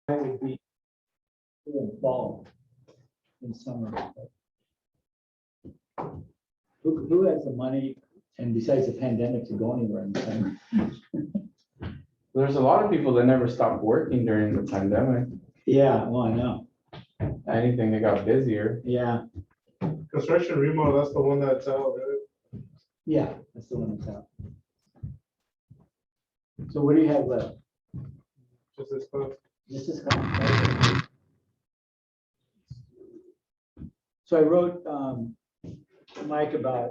would be in fall, in summer. Who has the money, and besides the pandemic, to go anywhere in the summer? There's a lot of people that never stopped working during the pandemic. Yeah, well, I know. Anything, they got busier. Yeah, Construction remodel, that's the one that's out, right? yeah, that's the one that's out. So what do you have left? Just this stuff. This is. So I wrote Mike about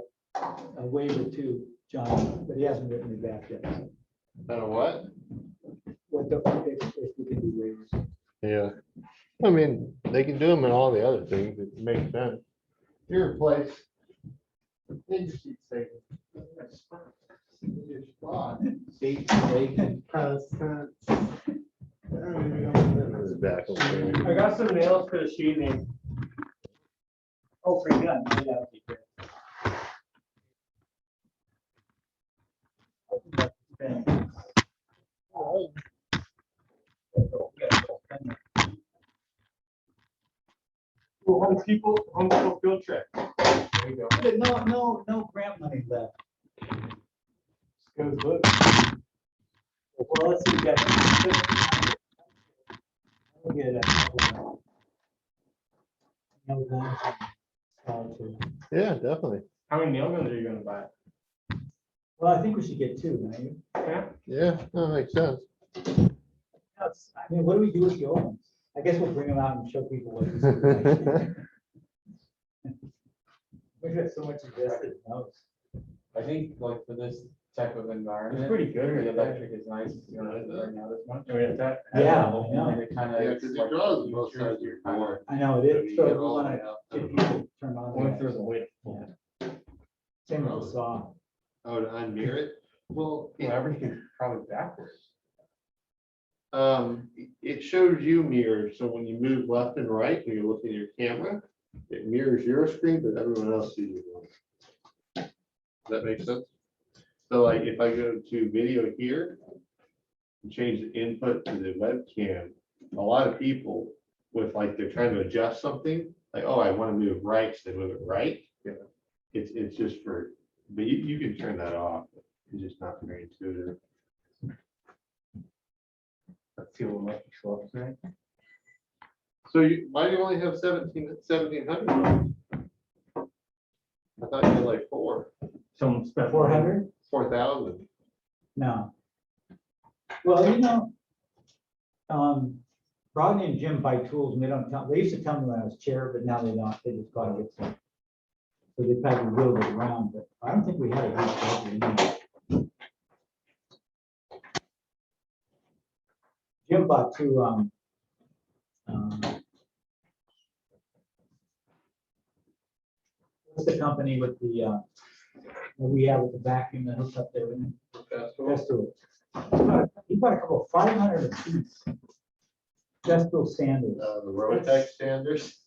a waiver to John, but he hasn't written me back yet. What? What the, if we can do waivers. Yeah, I mean, they can do them in all the other things, it makes sense. Your place. In your seat, say. Your spot. Seat, vacant, precedent. Back over there. I got some nails for the sheeting. Oh, for gun, yeah, that'd be great. Home people field trip. There you go. No grant money left. Goes good. Well, let's see, guys. I'll get it. Yeah, definitely. How many nail guns are you gonna buy? Well, I think we should get two, don't you? Yeah. Yeah, that makes sense. I mean, what do we do with the old ones? I guess we'll bring them out and show people what this is like. We've got so much invested in those. I think like for this type of environment. It's pretty good, The right? electric is nice, you know, right now this much. I mean, if that. Yeah, I know. And it kind of. Yeah, 'cause it draws both sides of your board. I know it is, so we wanna get people to turn One on. through the weight. Yeah. Same with the saw. Oh, to unmute it? Well, Well, everything's probably backwards. it shows you mirrors, so when you move left and right, when you're looking at your camera, it mirrors your screen, but everyone else sees your one. Does that make sense? So like if I go to video here and change the input to the webcam, a lot of people with like, they're trying to adjust something, like, oh, I want to move right, so they move it right. Yeah. It's just for, but you can turn that off. It's just not very intuitive. Let's see what might show up tonight. So why do you only have 1,700? I thought you had like Someone spent. 400? 4,000. No. Well, Rodney and Jim buy tools and they don't tell, they used to tell me when I was chair, but now they don't, they just gotta get some. So they probably wheeled it around, but I don't think we had a huge budget anyway. Jim bought two, what's the company with the, that we have with the vacuum that hooks up there? Festool. He bought a couple of 500 apiece. Festool sanders. The Rotec standards.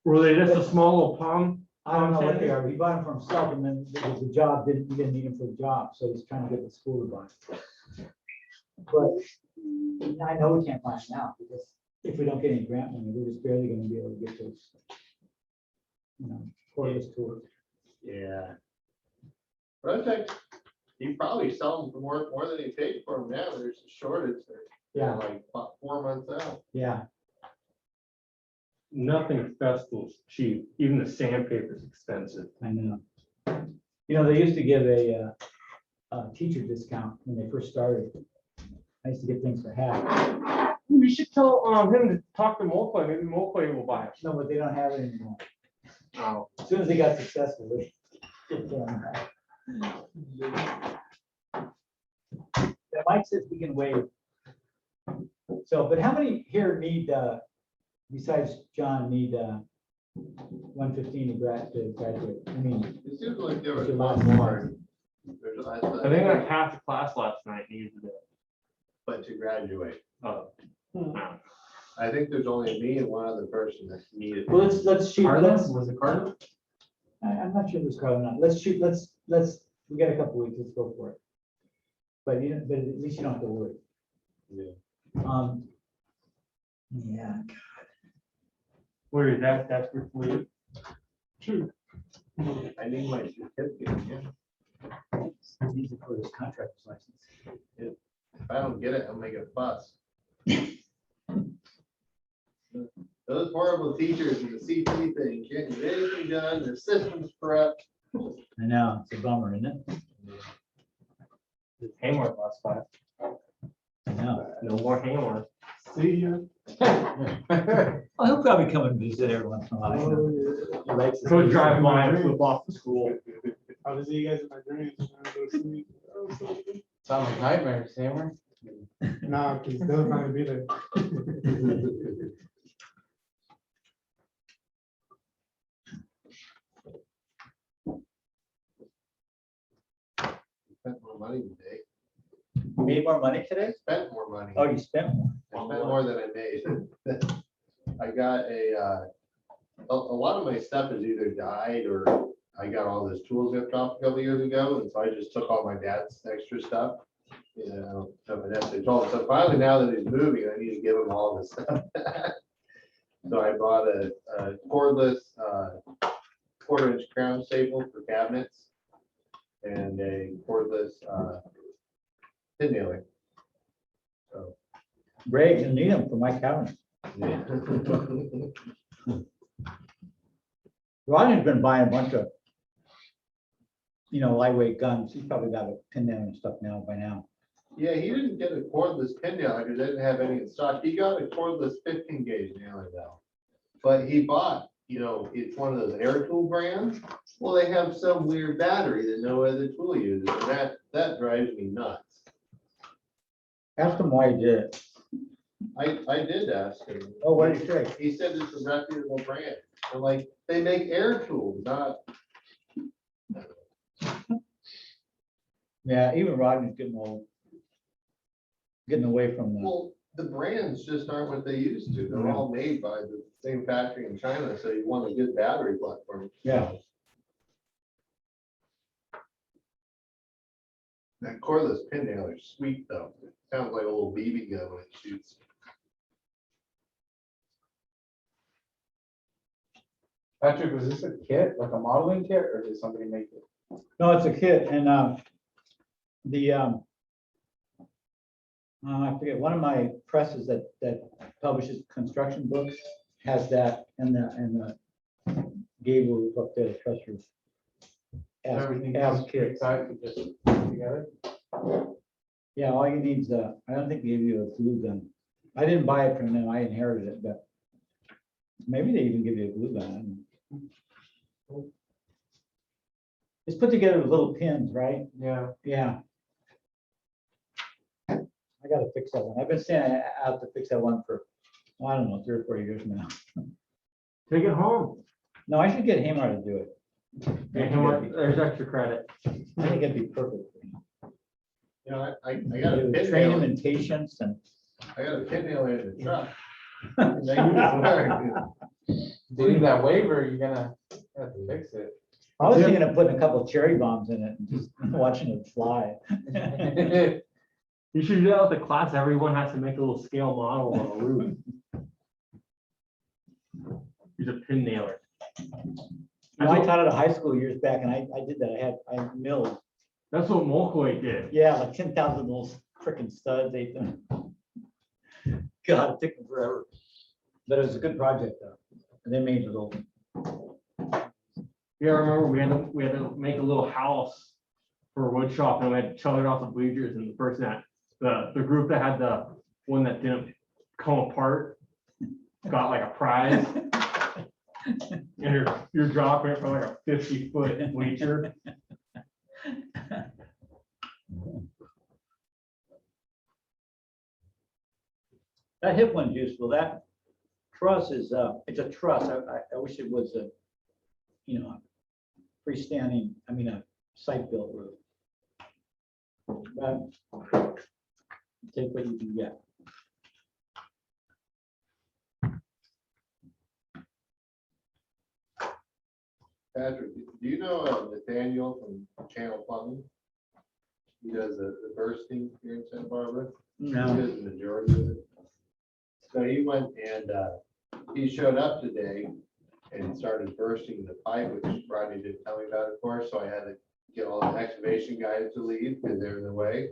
Were they just a small little palm? I don't know what they are. He bought them for himself and then it was the job, he didn't need them for the job, so he's trying to get the school to buy it. But I know we can't buy them now because if we don't get any grant money, we're just barely gonna be able to get those. Cordless tools. Yeah. Rotec, you probably sell them for more than you paid for them now. There's a shortage. They're Yeah, like about 4 months out. yeah. Nothing Festool's cheap. Even the sandpaper is expensive. I know. They used to give a teacher discount when they first started. I used to get things for half. We should tell him to talk to Mokley. Maybe Mokley will buy it. No, but they don't have it anymore. Oh. As soon as they got successful, they. Yeah, Mike says we can waive. So, but how many here need, besides John, need 115 to graduate? I mean, It seems like there was There's a a lot lot more. I think like half the class last night needed it. But to graduate, Oh. I think there's only me and one other person that needed. well, let's shoot. Was it Cardinal? I'm not sure if it's Carl or not. Let's shoot. We got a couple weeks. Let's go for it. But at least you don't have to worry. Yeah. Yeah. Where is that? That's for Fleet. I need my certificate, yeah. These are for his contractor's license. If I don't get it, I'll make a fuss. Those horrible teachers in the CT thing, can't get anything done, their system's corrupt. I know, it's a bummer, isn't it? Haymore last class. I know. No more Haymore. See you. Well, he'll probably come and visit every once in a while. you know. He likes to Go see- drive by and flip off the school. I was see you guys in my dreams. When I go to sleep. Oh, so good. Sound like nightmares, Hammer. Nah, because they'll finally be there. Spent more money today. You made more money today? Spent more money. Oh, you spent more. I spent more than I made. I got a lot of my stuff is either died or I got all those tools ripped off a couple years ago, and so I just took all my dad's extra stuff. You know, so my dad told him, so finally now that he's moving, I need to give him all this stuff. So I bought a cordless 1/4-inch crown staple for cabinets and a cordless pin nailer. So, Ray, you need them for my cabinet. yeah. Rodney's been buying a bunch of, lightweight guns. He's probably got a pin down and stuff now by now. Yeah, he didn't get a cordless pin nailer because they didn't have any in stock. He got a cordless 15 gauge nailer though. But he bought, it's one of those air tool brands. Well, they have some weird battery that no other tool uses, and that drives me nuts. Ask him why he did it. I did ask him. Oh, what did he say? He said it's a reputable brand. I'm like, they make air tools, not. Yeah, even Rodney's getting old. Getting away from the, Well, the brands just aren't what they used to. They're all made by the same factory in China, so you want a good battery platform. Yeah. That cordless pin nailer is sweet though. It sounds like a little BB gun when it shoots. Patrick, was this a kit, like a modeling kit, or did somebody make it? no, it's a kit and, I forget, one of my presses that publishes construction books has that and the gable roof up there, the truss roof. Everything As comes kits. pre-tied to just put together? Yeah, all you need is I don't think they give you a glue gun. I didn't buy it from them, I inherited it, but maybe they even give you a glue gun. I don't know. It's put together with little pins, right? Yeah. Yeah. I gotta fix that one. I've been saying I have to fix that one for, I don't know, 3 or 4 years now. Take it home. No, I should get Hamar to do it. There's extra credit. I think it'd be perfect. for I got a him. pin Train him nailer. in patience and. I got a pin nailer in the truck. Doing that waiver, you're gonna have to fix it. I was thinking of putting a couple cherry bombs in it and just watching it fly. You should do that with the class. Everyone has to make a little scale model of a roof. Use a pin nailer. I taught at a high school years back and I did that. I milled, That's what Molkoy did. yeah, like 10,000 little freaking studs, ate them. God, it took them forever. But it was a good project though. And they made a little, Yeah, I remember we had to make a little house for a wood shop and we had to chug it off the bleachers and the person that, the group that had the one that didn't come apart got like a prize. And you're dropping it from like a 50-foot bleacher. that hip one's useful. That truss is, it's a truss. I wish it was a, freestanding, a site-built roof. But take what you can get. Patrick, do you know Nathaniel from Channel Plumbing? He does the bursting here in Santa Barbara. He No, does the majority of it. So he went and he showed up today and started bursting the pipe, which Rodney didn't tell me about, of course, so I had to get all the excavation guys to leave because they're in the way.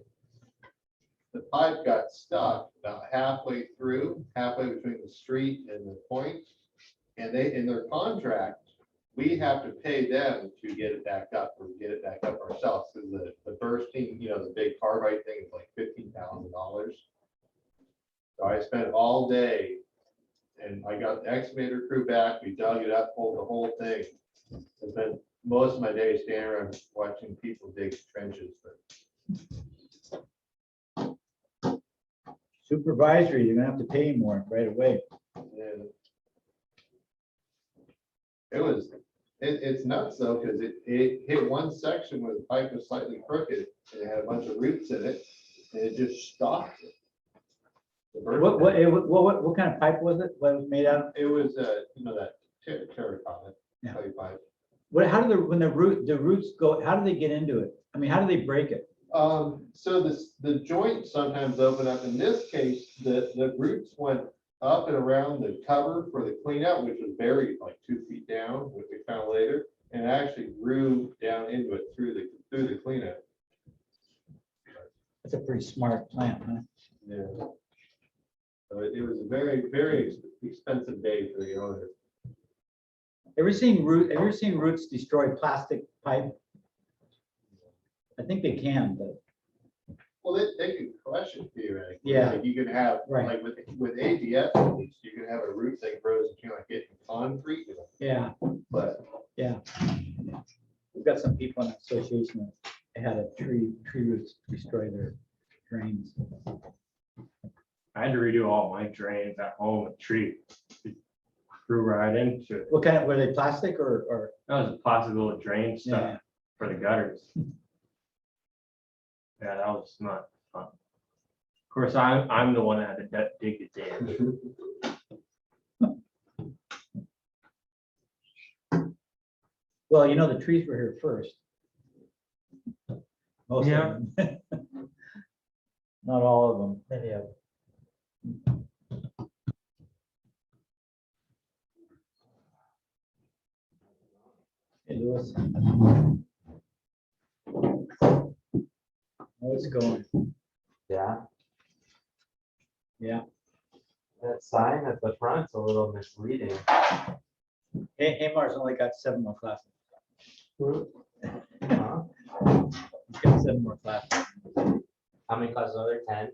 The pipe got stuck about halfway between the street and the point. And they, in their contract, we have to pay them to get it back up or get it back up ourselves. Because the bursting, the big carbide thing is like $15,000. So I spent all day and I got the excavator crew back. We dug it up, pulled the whole thing. I spent most of my day standing around watching people dig trenches. But Supervisory, you're gonna have to pay more right away. and it's nuts though, because it hit one section where the pipe was slightly crooked and it had a bunch of roots in it and it just stopped it. The burst- What kind of pipe was it? What it was made out of? It was, that terracotta Yeah. clay pipe. How do when the roots go, how do they get into it? I mean, how do they break it? So the joints sometimes open up. In this case, the roots went up and around the cover for the cleanout, which was buried like 2 feet down, which we found later, and actually grew down into it through the cleanout. That's a pretty smart plant, huh? Yeah. So it was a very, very expensive day for the owner. Have you ever seen roots destroy plastic pipe? I think they can, but Well, they could crush it theoretically. Yeah. Like you can have, Right. like with ADF, at least, you can have a root that grows, like getting concrete, yeah, but we've got some people in the association that had a tree roots destroy their drains. I had to redo all my drains at home with tree. It grew right into it. What kind of, were they plastic or? That was a plastic little drain stuff Yeah. for the gutters. Yeah, that was not fun. Of course, I'm the one that had to dig the dam. Well, the trees were here first. Most of Yeah. them. Not all of them, many of them. Hey, Louis. How it's going? Yeah, Yeah. that sign at the front's a little misleading. Hey, Hamar's only got 7 more classes. Huh? He's got 7 more classes. How many classes are there? 10?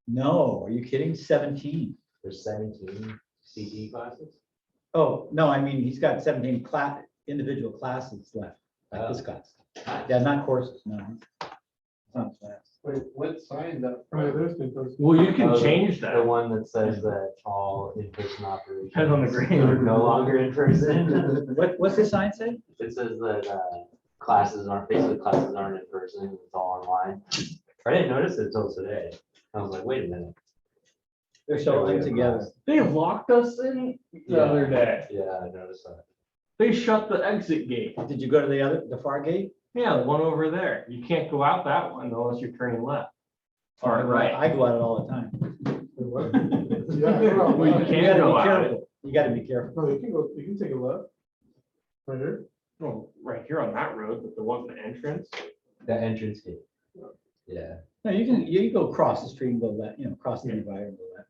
No, are you kidding? 17. There's 17 CD classes? Oh, no, I mean, he's got 17 individual classes left, like this class. Yeah, not courses, no. It's not class. wait, what signed up? Right, there's been those. Well, you can Oh, change The that. one that says that all in-person operations. Depends on the grade. are no longer in person. What's the sign say? It says that classes aren't in person, it's all online. I didn't notice it until today. I was like, wait a minute. They're so linked together. They locked us in the Yeah. other day. Yeah, I noticed that. They shut the exit gate. Did you go to the far gate? Yeah, the one over there. You can't go out that one unless you're turning left. Or right. I go out it all the time. Yeah, Well, you You can gotta go be out it. careful. You gotta be careful. No, you can take a left. Right here. Well, right here on that road, but the one for the entrance. The entrance gate. Yeah. No, you can go across the street and go left, cross the divider and go left.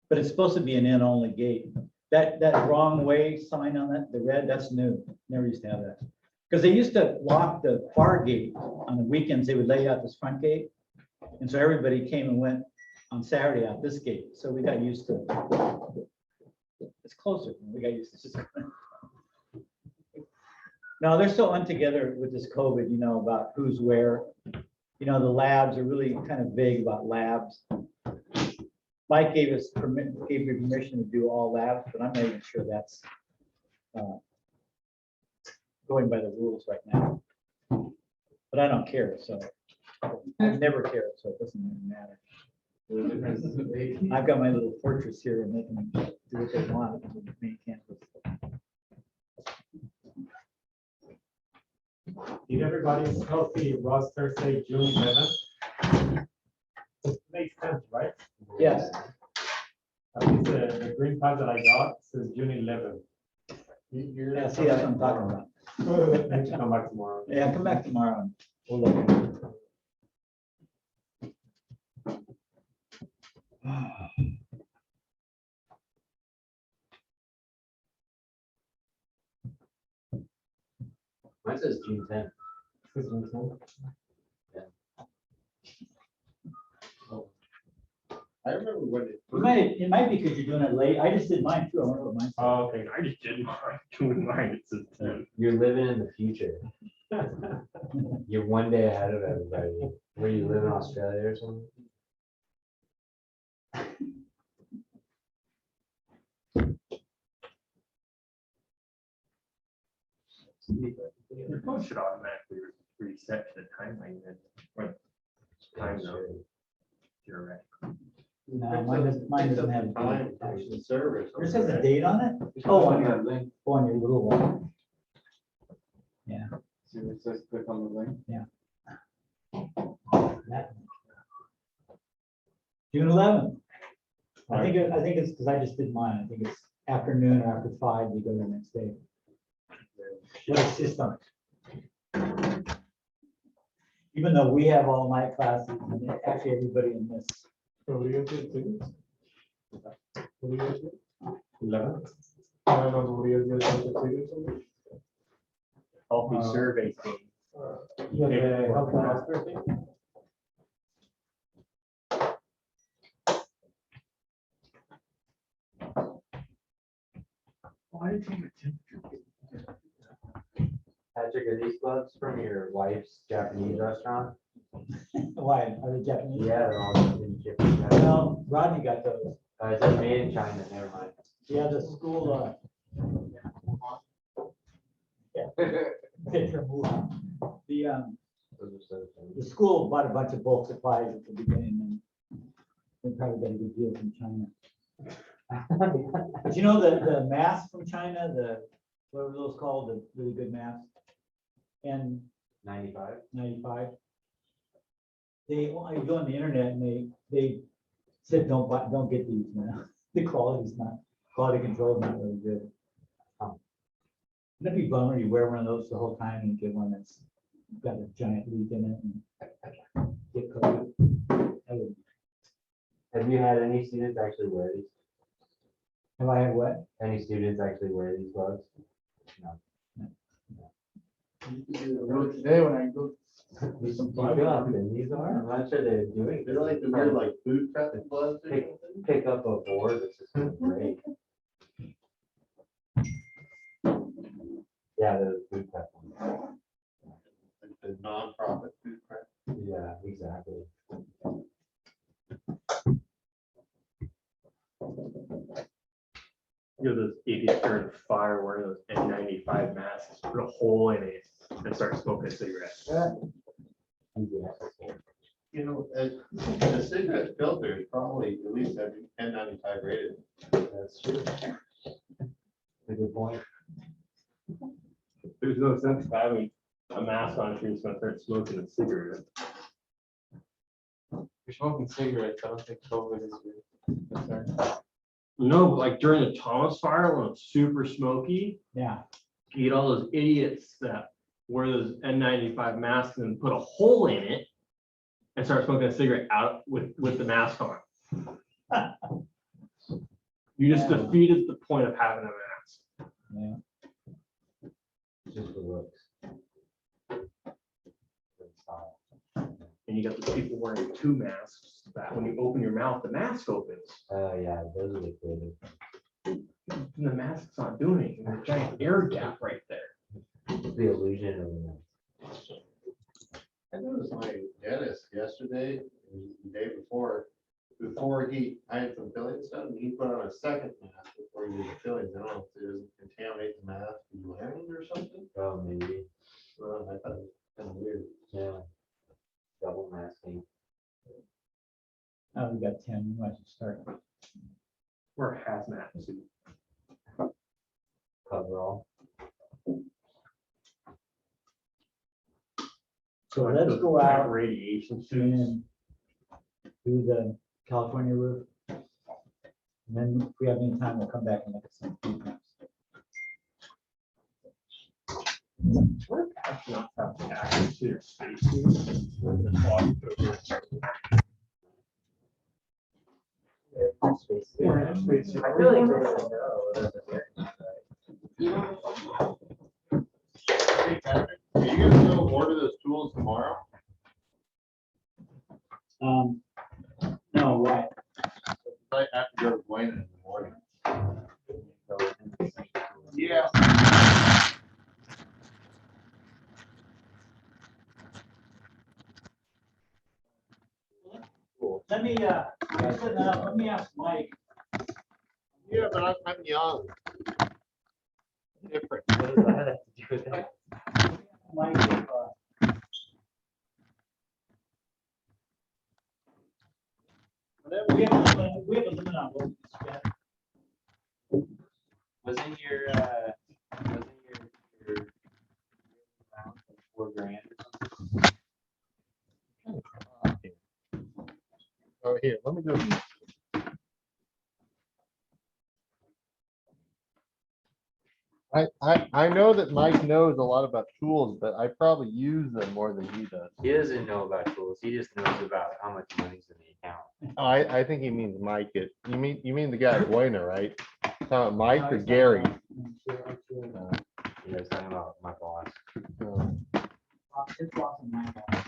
But it's supposed to be an in-only gate. That wrong way sign on that, the red, that's new. Never used to have that. Because they used to lock the far gate on the weekends. They would lay out this front gate. And so everybody came and went on Saturday out this gate. So we got used to it's closer. We got used to just. No, they're so untogether with this COVID, about who's where. The labs are really kind of vague about labs. Mike gave me permission to do all labs, but I'm not even sure that's going by the rules right now. But I don't care, so I've never cared, so it doesn't really matter. I've got my little fortress here and they can do what they want with main campus. Did everybody see Ross Thursday, June 11th? It makes sense, right? Yes. the green card that I got says June 11th. Yeah, see, that's what I'm talking about. I need to come back tomorrow. Yeah, come back tomorrow. And we'll look. Mine says June 10th. Says June 10th. I remember when it It might be because you're doing it late. I just did mine too. I wonder what mine said. Oh, okay, I just did mine, doing mine, it says 10. You're living in the future. You're one day ahead of everybody. Where you live in Australia or something? Your phone should automatically reset to the timeline then. Or time zone. You're right. No, mine doesn't have a time, date. actually, service. Yours has a date on it? Oh, on your link. Oh, on your little one. See what it says, click on the link. June 11th. I think it's because I just did mine. I think it's afternoon or after 5, you go the next day. But it's just on. Even though we have all night classes, and actually everybody in this. So what do you guys do? Tickets? What do you guys do? 11th. I don't know, what do you guys do? Tickets or something? Healthy survey thing. Yeah, the health master thing. Why did you temperature? Patrick, are these gloves from your wife's Japanese restaurant? Why, are they Japanese? Yeah, they're all in Japan. No, Rodney got those. It says made in China, never mind. Yeah, the school, picture movie. Those are so funny. The school bought a bunch of bulk supplies at the beginning and they probably got a good deal from China. But you know, the masks from China, whatever those called, the really good masks, and 95. 95. Well, you go on the internet and they said, don't get these, man. The quality control is not really good. That'd be bummer, you wear one of those the whole time and get one that's got a giant leak in it and get COVID. That would- Have you had any students actually wear these? Have I had what? Any students actually wear these gloves? Today when I go. Do you feel how thin these are? I'm not sure they're doing. They're like the weird, like, food prep gloves or Pick- something. Pick up a board, it's just gonna break. Yeah, they're the food prep ones. Like the non-profit food prep. Yeah, exactly. You know, those idiots during the fire wearing those N95 masks, put a hole in it and start smoking a cigarette. You know, the cigarette filter is probably at least every N95 rated. That's true. A good point. There's no sense of having a mask on if you're just gonna start smoking a cigarette. You're smoking cigarettes, I don't think COVID is your concern. No, but like during the Thomas fire, when it's super smoky, Yeah, you get all those idiots that wear those N95 masks and put a hole in it and start smoking a cigarette out with the mask on. You just Yeah. defeated the point of having a mask. yeah. Just for looks. Good style. And you got the people wearing 2 masks that when you open your mouth, the mask opens. Yeah, those are the creative. And the mask's not doing anything. There's a giant air gap right there. The illusion of the I noticed my dentist yesterday, the day before I had some fillings done, he put on a second mask before he did the fillings. I don't know if it doesn't contaminate the mask gland or something. Oh, maybe. I thought it was kind of weird. Yeah. Double masking. Now we got 10, we might start. Wear a hazmat suit. Cover all. So Like let's those go giant out radiation suits. and do the California roof. And then if we have any time, we'll come back and look at some. heat maps. We're actually not having access to your spaces. We're gonna walk over. I feel like Hey, Patrick, are you gonna go order those tools tomorrow? No, why? I have to go to Wayne in the morning. Yeah. Let me, let me ask Mike. Yeah, but I'm young. Different. what does that have to do with that? Mike, if, we have a limit on what we can spend. Wasn't your, your amount like $4,000 or something? Oh, here, let me go. I know that Mike knows a lot about tools, but I probably use them more than he does. He doesn't know about tools. He just knows about how much money's in the account. I think he means Mike. You mean the guy at Buena, right? Mike or Gary? He was talking about my boss. His boss and my boss.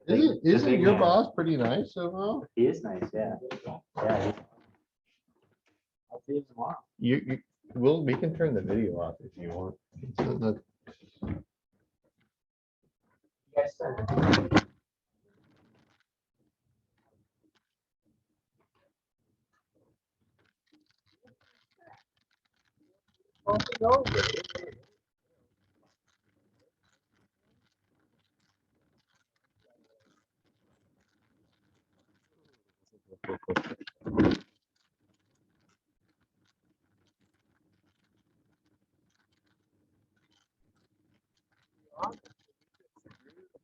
Isn't big your man. boss pretty nice overall? He is nice, yeah. Yeah. I'll see you tomorrow. We can turn the video off if you want. You guys said-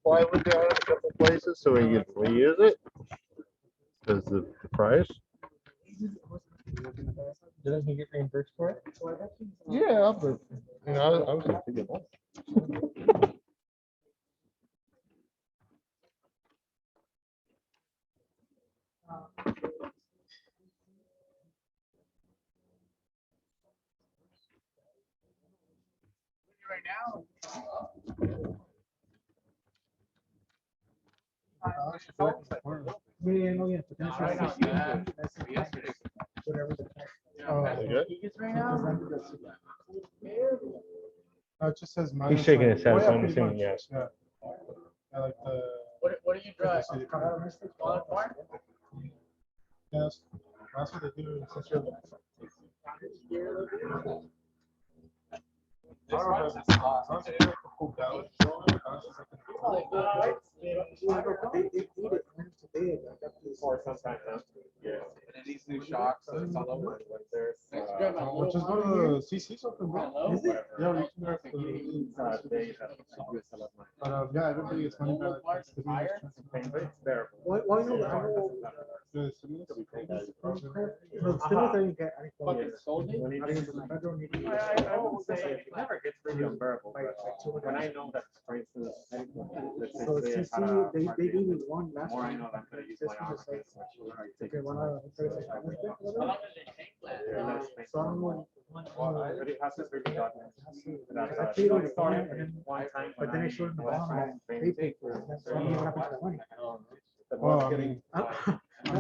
Plywood down in a couple places so he can reuse it. Because the price. Didn't he get reimbursed for it? Yeah, but I was gonna think of that. It just says. He's shaking his head, Oh, so yeah, I'm pretty assuming much, yes. yeah. I like the. What do you drive? Yes, that's what they do. Since you're- I don't know if it's honestly like a full gallon. Or sometimes, yeah. And it needs new shocks, so it's all over the place there. Just go to CC's open, bro. Is it? Yeah, we can go to yeah, everybody gets money back. It's there. The stimulus? I won't say it never gets really unbearable, but when I know that, for instance, let's say So today I CC, had a they party, gave me one the last more I time. know that I'm gonna use Just my to hours, say, I take okay, it. when I- So I'm going. But it hasn't really gotten. I paid on the phone, Started and then- one time but then I showed them the when bottom, was they paid for it. That's why what happened to the money. The Well, most I getting. mean, I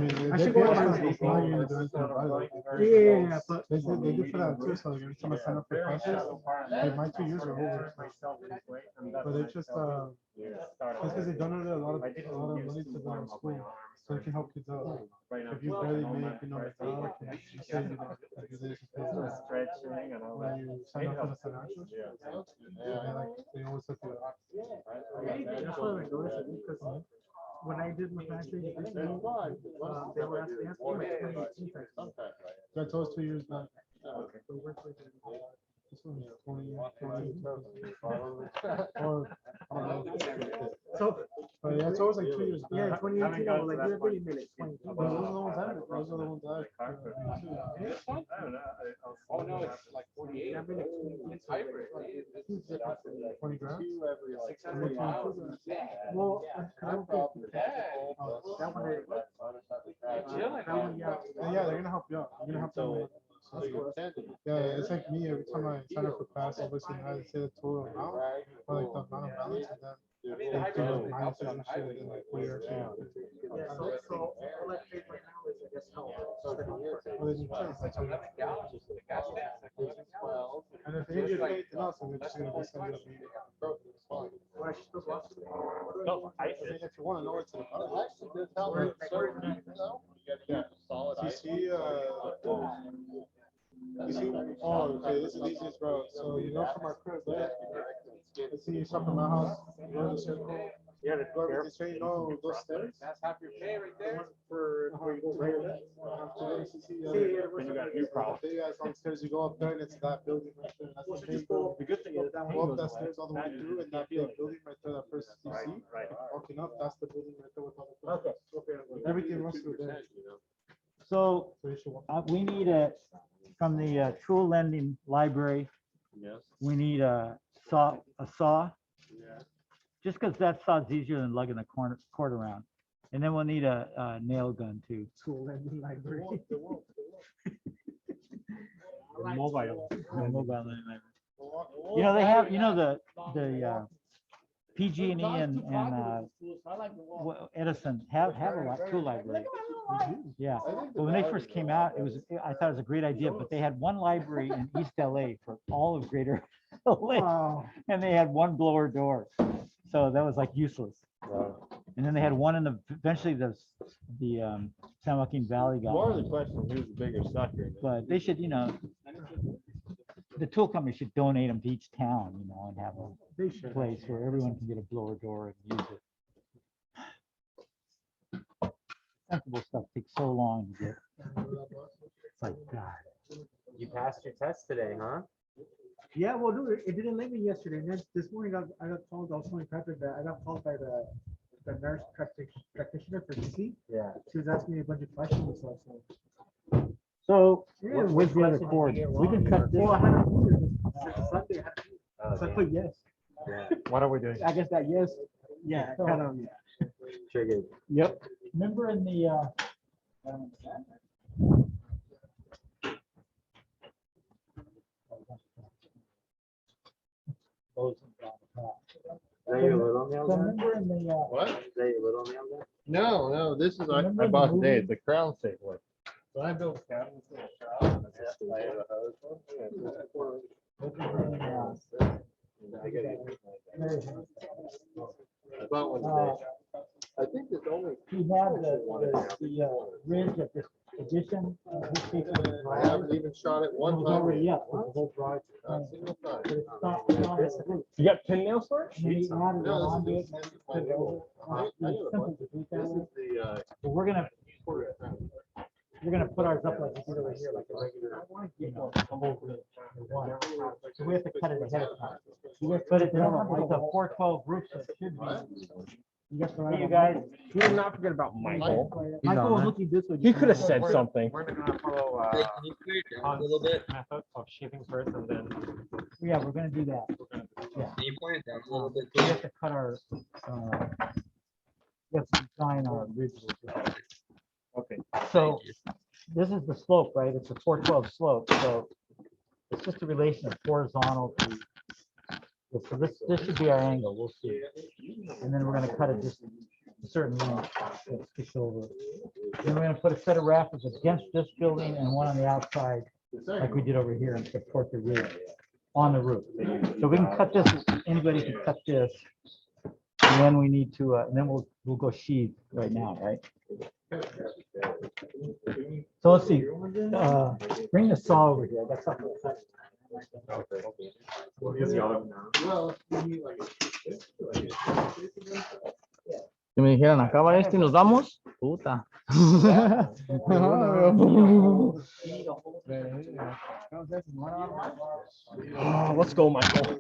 mean, I they should pay go us on for my- before you do anything about it. Yeah, but They did for that too, so like every time I sign up for classes, like my 2 years are over. But they just, it's because they donated a lot of money to the school, so they can help kids out. If you barely make, you say you know, like you did, Stretching and all when that. you sign up for the financials, they always have to. that's what I noticed, because when I did my financial education, they were asking me like 2018 taxes. That's always 2 years back. Okay. So we're like- This one's 20, or, I don't know. So, But yeah, it's always like 2 years yeah, back. 2018, I was like, you're pretty minute, 20. But those are the ones I did. those are the ones I. Oh, no, it's like 48. It's hybrid. 20 grand? 600 miles. Well, I don't think that one, Yeah, they're gonna help you out. They're gonna help you out. Yeah, it's like me, every time I sign up for pass, obviously I say the total amount, or like the amount of balance, and then they do like minuses and shit, and then like what you're actually. yeah, so all I paid right now is, I guess, how. Well, then you can. And if you get anything else, then we're just gonna be sending you a meeting. Well, I should still watch it. No, I mean, if you wanna know what's in the yeah. You see, oh, okay, this is the easiest route. So you know from our crib, right? Let's see you stop at my house, go to the circle. Yeah, Go over this way, you know, those stairs. that's half your pay right there. For where you go right there. Then you got a new problem. Big ass downstairs, you go up there and it's that building right there. That's the main building. The good thing is that Go up that stairs all the way through and that big building right there, that first you see. Right. Walking up, that's the building right there with all the. Okay. Everything runs through there. So So you should walk. we need from the True Lending Library, Yes. we need a saw. Just because that saw's easier than lugging the cord around. And then we'll need a nail gun too. Tool and the library. Mobile. A mobile lending library. You know, they have, you know, the PG&E and Edison have a tool library. Yeah, but when they first came out, I thought it was a great idea, but they had one library in East LA for all of Greater LA, Wow. and they had one blower door. So that was like useless. And then they had one in eventually the San Joaquin Valley got More of one. the question, who's the bigger sucker? But they should, you know, the tool company should donate them to each town, you know, and have a place where everyone can get a blower door and use it. Sensible stuff takes so long to get. It's like, God. You passed your test today, huh? Yeah, well, dude, it didn't let me yesterday. And then this morning I got called, I was telling Patrick that I got called by the nurse practitioner for DC. Yeah. She was asking me a bunch of questions and stuff, so. So Yeah, where's the other cord? We can cut this. Well, I had to do it. Since Sunday, I had to do it. So I put yes. Yeah. What are we doing? I guess that yes, yeah, kind of, yeah. Triggered. Yep. Remember in the, Is that your little nail gun? remember in the, What? Is that your little nail gun? No, this is, I Remember the bought movie? today, it's a Crown Safe one. So I built cabinets in a shop. and I have a hose one. I bought one today. I think it's only. he had the ridge of this addition. His piece of the I haven't even shot it It one was time. already up, with the whole drive. Not a single time. But it's not on the roof. You got pin nails for it? And he added it No, onto it. this is my new one. I It's got a simple bunch. to do This that with. is the, But we're gonna put ours up like we did over here, like a regular, you know, a whole grid, one. So we have to cut it ahead of time. But it's not like a 412 roof, so it should be. Hey, you guys, We did not forget about Michael. Michael was looking this way. He could have said something. We're gonna follow A little bit. Method of shipping first and then. yeah, we're gonna do that. Can you point it down a little bit? We have to cut our, we have to design our ridges. Okay. So this is the slope, right? It's a 412 slope, so it's just a relation of horizontal to. So this should be our angle, we'll see. And then we're gonna cut it just a certain length. Let's switch over. Then we're gonna put a set of rafters against this building and one on the outside, like we did over here, and support the ridge on the roof. So we can cut this, anybody can cut this. And then we need to, and then we'll go sheathe right now, right? So let's see, bring the saw over here. That's something. Si me dijeran, acaba esto y nos vamos, puta. Let's go, Michael.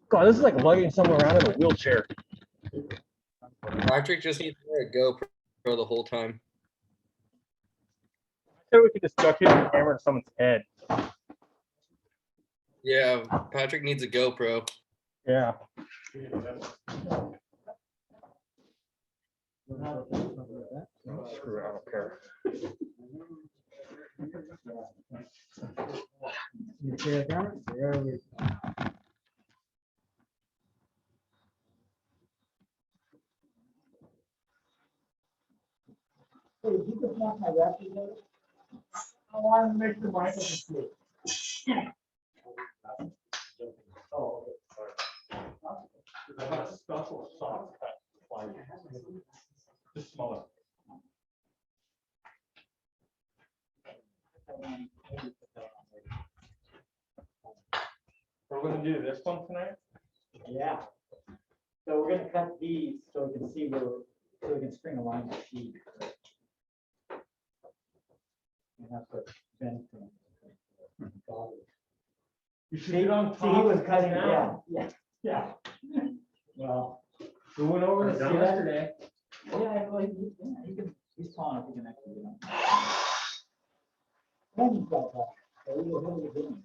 God, this is like lugging someone around in a wheelchair. Patrick just needs to wear a GoPro the whole time. So we could just duct tape the camera to someone's head. Yeah, Patrick needs a GoPro. Yeah. Screw it, I don't care. You see that camera? There we go. Hey, you just want my wrap together? I want to make the mic sleep. Oh, Just smaller. We're gonna do this one tonight? Yeah. So we're gonna cut these so we can see where, so we can string a line of sheet. And that's what Ben. You should get on top. See, he was and cutting, cut down. yeah. Well. We went over this See that? yesterday. Yeah, well, he can, he's tall enough, he can actually get on. Then he's got that. So he'll get in.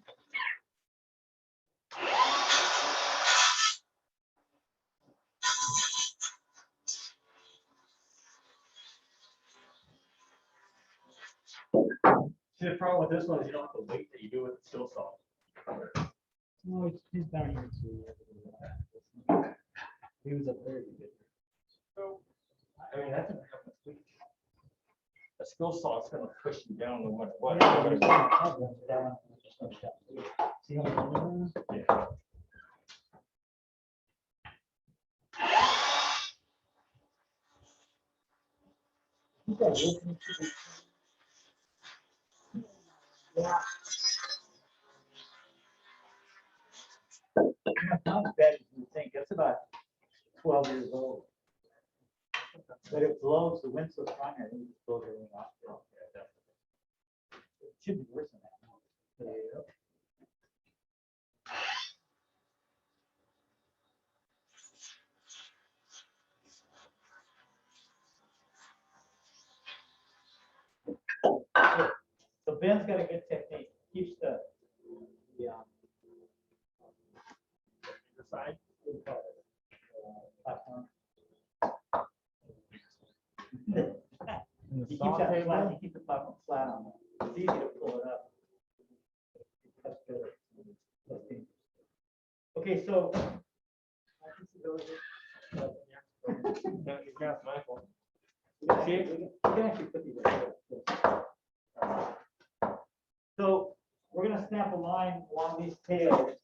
See, the problem with this one is you don't have the weight that you do with the skill saw. No, he's down here too. He was up there. I mean, that's a skill saw is gonna push you down no matter what. See how much? Yeah. Yeah. Not bad as you think. It's about 12 years old. But it blows, the wind's so strong, I think it blows everything off. It should be worse than that. So Ben's got a good technique, keeps the Side. platform. In the He saw keeps that flat, table, he keeps the platform flat on it. It's easy to pull it up. That's good. Let's see. Okay, so. Yeah, Michael. See, we can actually put these up. So we're gonna snap a line along these tails.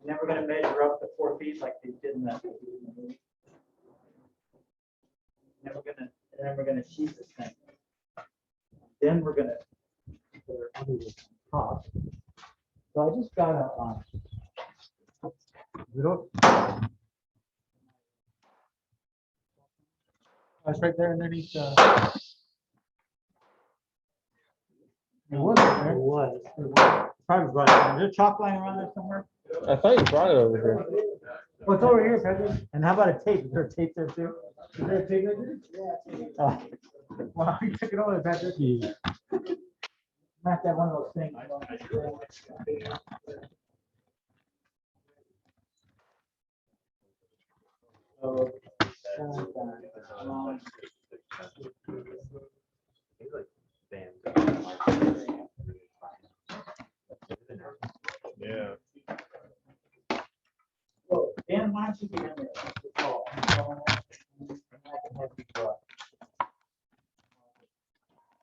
And then we're gonna measure up to 4 feet like they did in that. And then we're gonna sheet this thing. Then we're gonna put our under the top. So I just got a That's right there underneath. It was there. It was. Probably right. Is there a chalk line around there somewhere? I thought you brought it over here. Oh, it's over here, Patrick. And how about a tape? Is there a tape there too? Is there a tape there? Yeah. Oh. Wow, you took it over, Patrick. Might have one of those things. So, Yeah. so, Dan, why don't you get in there? Oh, I can have you go up.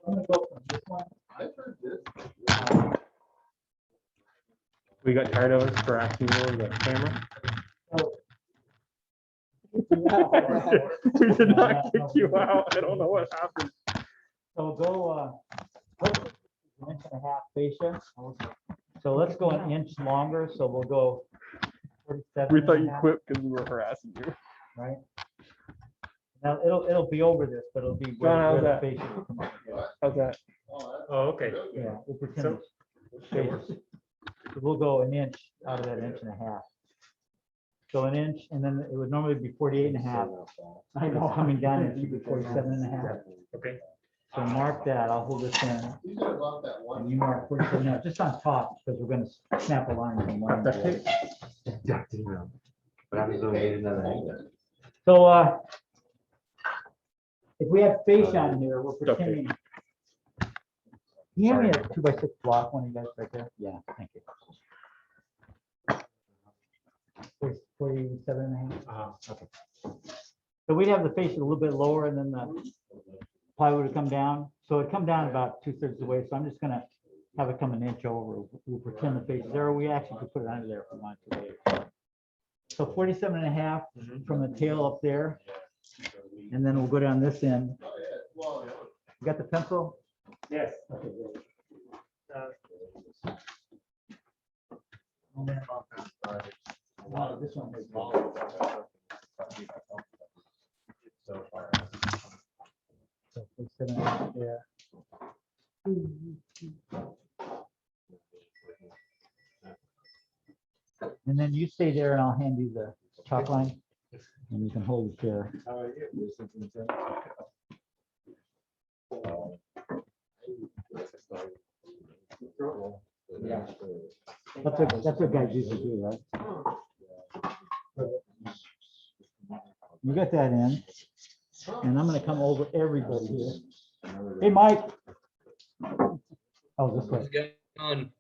I'm gonna go from this one. I've heard this. We got tired of us for asking you over the camera. So, We did not kick you out. I don't know what happened. So go, let's an inch and a half fascia. So let's go an inch longer, so we'll go 47. We thought and you a half, quit because we were harassing you. Right? Now, it'll be over this, but it'll be John, how's where the that? fascia will come up again. How's that? Oh, okay. Yeah, we'll pretend it's fascia. So we'll go an inch out of that inch and a half. So an inch, and then it would normally be 48.5. I know, coming down, it should be 47.5. Okay. So mark that, I'll hold this in, You got about that and one. you mark 47.5, just on top, because we're gonna snap a line from one. to the other. What happens when we get another angle? So, if we have fascia on here, we're pretending. Can you hand me a 2x6 block, one of you guys right there? Yeah, thank you. 47.5. Okay. So we'd have the fascia a little bit lower and then the plywood would come down. So it'd come down about 2/3 of the way. So I'm just gonna have it come an inch over. We'll pretend the fascia there. We actually could put it under there if we want to. So 47.5 from the tail up there. And then we'll go down this end. You got the pencil? Yes. Okay, great. This one is so 47.5 there. And then you stay there and I'll hand you the chalk line and you can hold it there. Yeah. That's what guys usually do, right? You got that in. And I'm gonna come over everybody here. Hey, Mike. Oh, this way. What's going on?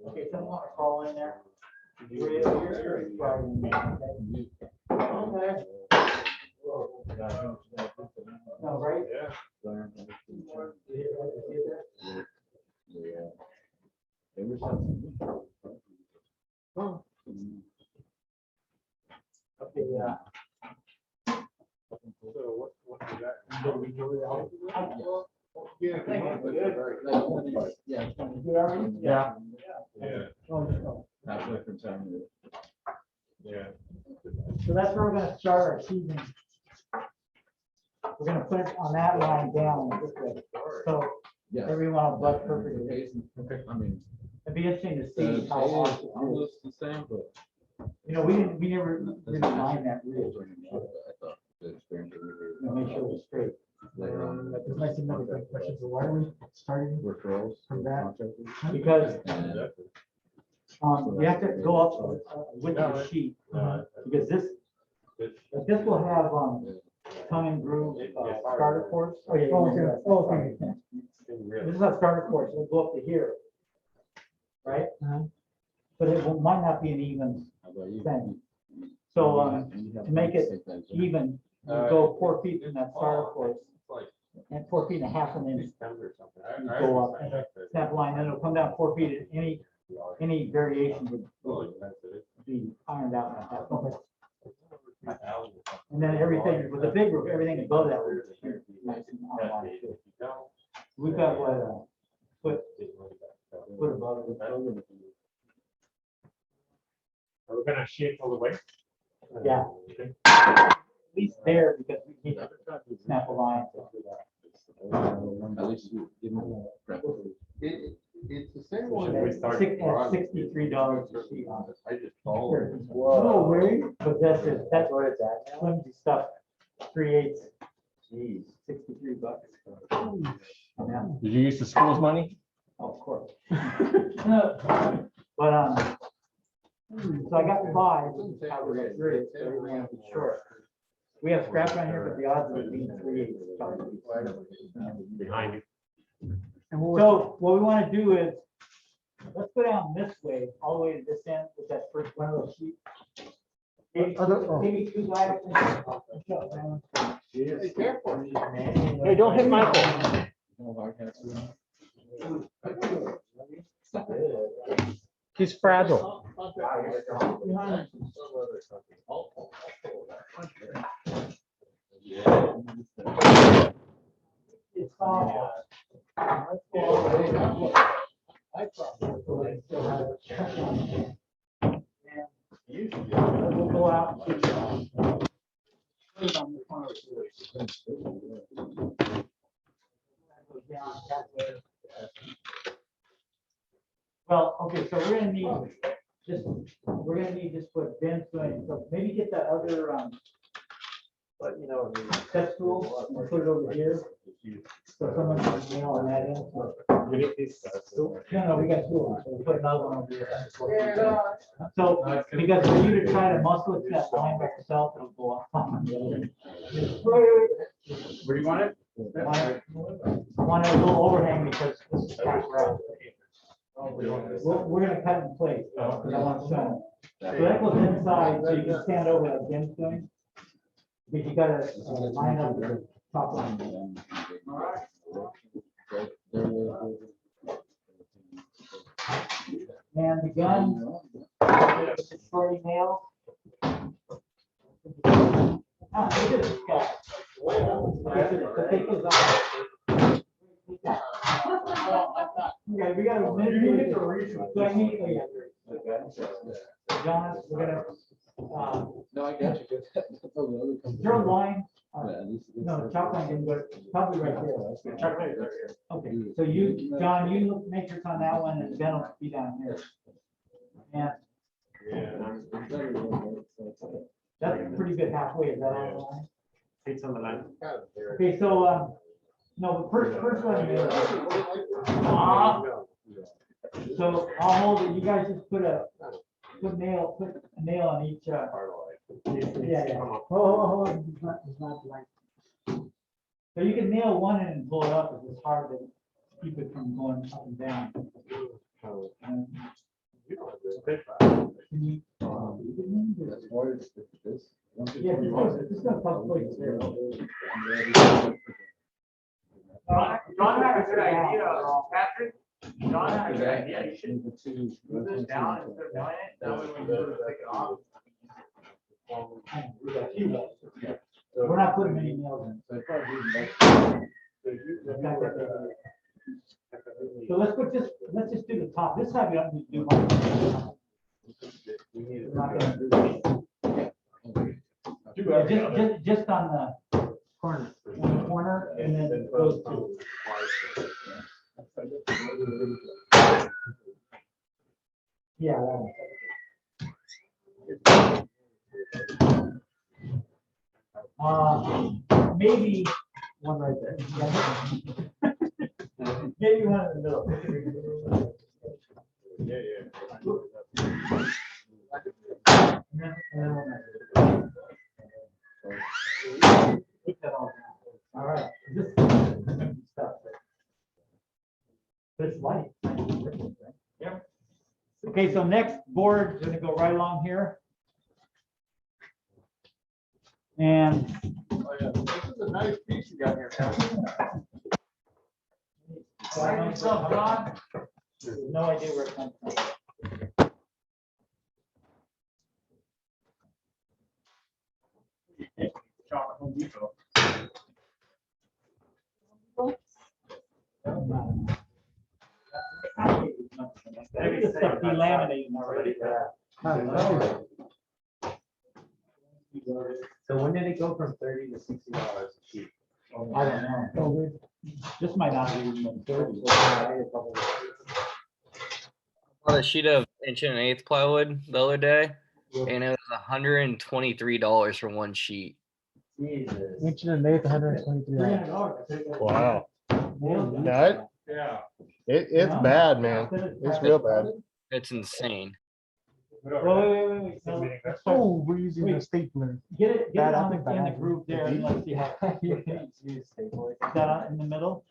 Okay, someone want to crawl in there? No, right? Okay, yeah. Yeah. Yeah. So that's where we're gonna start our season. We're gonna put it on that line down this way. So everyone will butt perfectly. It'd be interesting to see how long. You know, we never really mind that really. Make sure it's straight. This might seem like a good question, but why are we starting from that? Because you have to go up with the sheet, because this will have tongue and groove starter course. Oh, yeah. Okay. This is a starter course, it'll go up to here. Right? But it might not be an even thing. So to make it even, you go 4 feet from that starter course. And 4.5 feet and then you go up and snap a line, then it'll come down 4 feet. And any variation would be ironed out like that. Okay. And then everything with the big roof, everything above that roof is here, nice and on line too. We've got what foot above it. Are we gonna shape all the way? Yeah. At least there, because we need to snap a line. It's the same one. $63 per sheet on it. I just called. Oh, really? But that's what it's at. Flimsy stuff, 3/8. Geez, $63. Yeah. Did you use the school's money? Oh, of course. But, so I got 5. Short. We have scrap on here, but the odds of it being 3/8. Behind you. So what we want to do is, let's go down this way, all the way to this end with that first one of those sheets. Maybe 2 guys. Hey, don't hit Michael. He's fragile. It's fine. We'll go out. Well, okay, so we're gonna need just what Ben's doing, so maybe get that other, But you know. step stool, and put it over here. So someone can nail on that end. We need these. No, we got two on, so we'll put another one over here. So, because for you to try to muscle it, that line by yourself, it'll go off. Where do you want it? I want a little overhang because this is kind of rough. We're gonna cut it in place, because I want to show. So that goes inside, so you can stand over that Ben's doing. Because you gotta line up the top line. And the gun, it's a shorty nail. Ah, look at this guy. So take this off. Okay, we got a minute. So I need, oh, yeah. John, we're gonna, No, I got you. is there a line? No, chop line didn't go, probably right there. Okay, so you, John, you look matrix on that one and Ben will be down here. And that's pretty good halfway, is that all the line? It's on the line. Okay, so, no, the first one is. So I'll hold it, you guys just put a nail on each, yeah. Oh, it's not like. So you can nail one end and pull it up, if it's hard to keep it from going up and down. Can you? Yeah, it's gonna pop plates there. John had a good idea, Patrick. John had a good idea. You should move this down instead of doing it. That way when you take it off. We're not putting any nails in. So let's just do the top. This time we don't need to do much. We're not gonna do- Just on the corner, and then those two. Yeah. Maybe one right there. Maybe one in the middle. And then one right there. Put that all down. All right. This stuff. But it's light. Yeah. Okay, so next board is gonna go right along here. And This is a nice piece you got here. no idea where it comes from. Shop at Home Depot. This stuff delaminating already. So when did it go from $30 to $60 a sheet? I don't know. This might not be even 30. Bought a sheet of 1 1/8 plywood the other day, and it was $123 for one sheet. Jesus. Inch and an eighth, 123. $300. Wow. Yeah. Yeah. It's Yeah. bad, man. It's real bad. It's insane. Wait. No, Oh, we're using a stapler. Get it Bad, I on think the, in the bad. group there, and let's see how. Is that in the middle?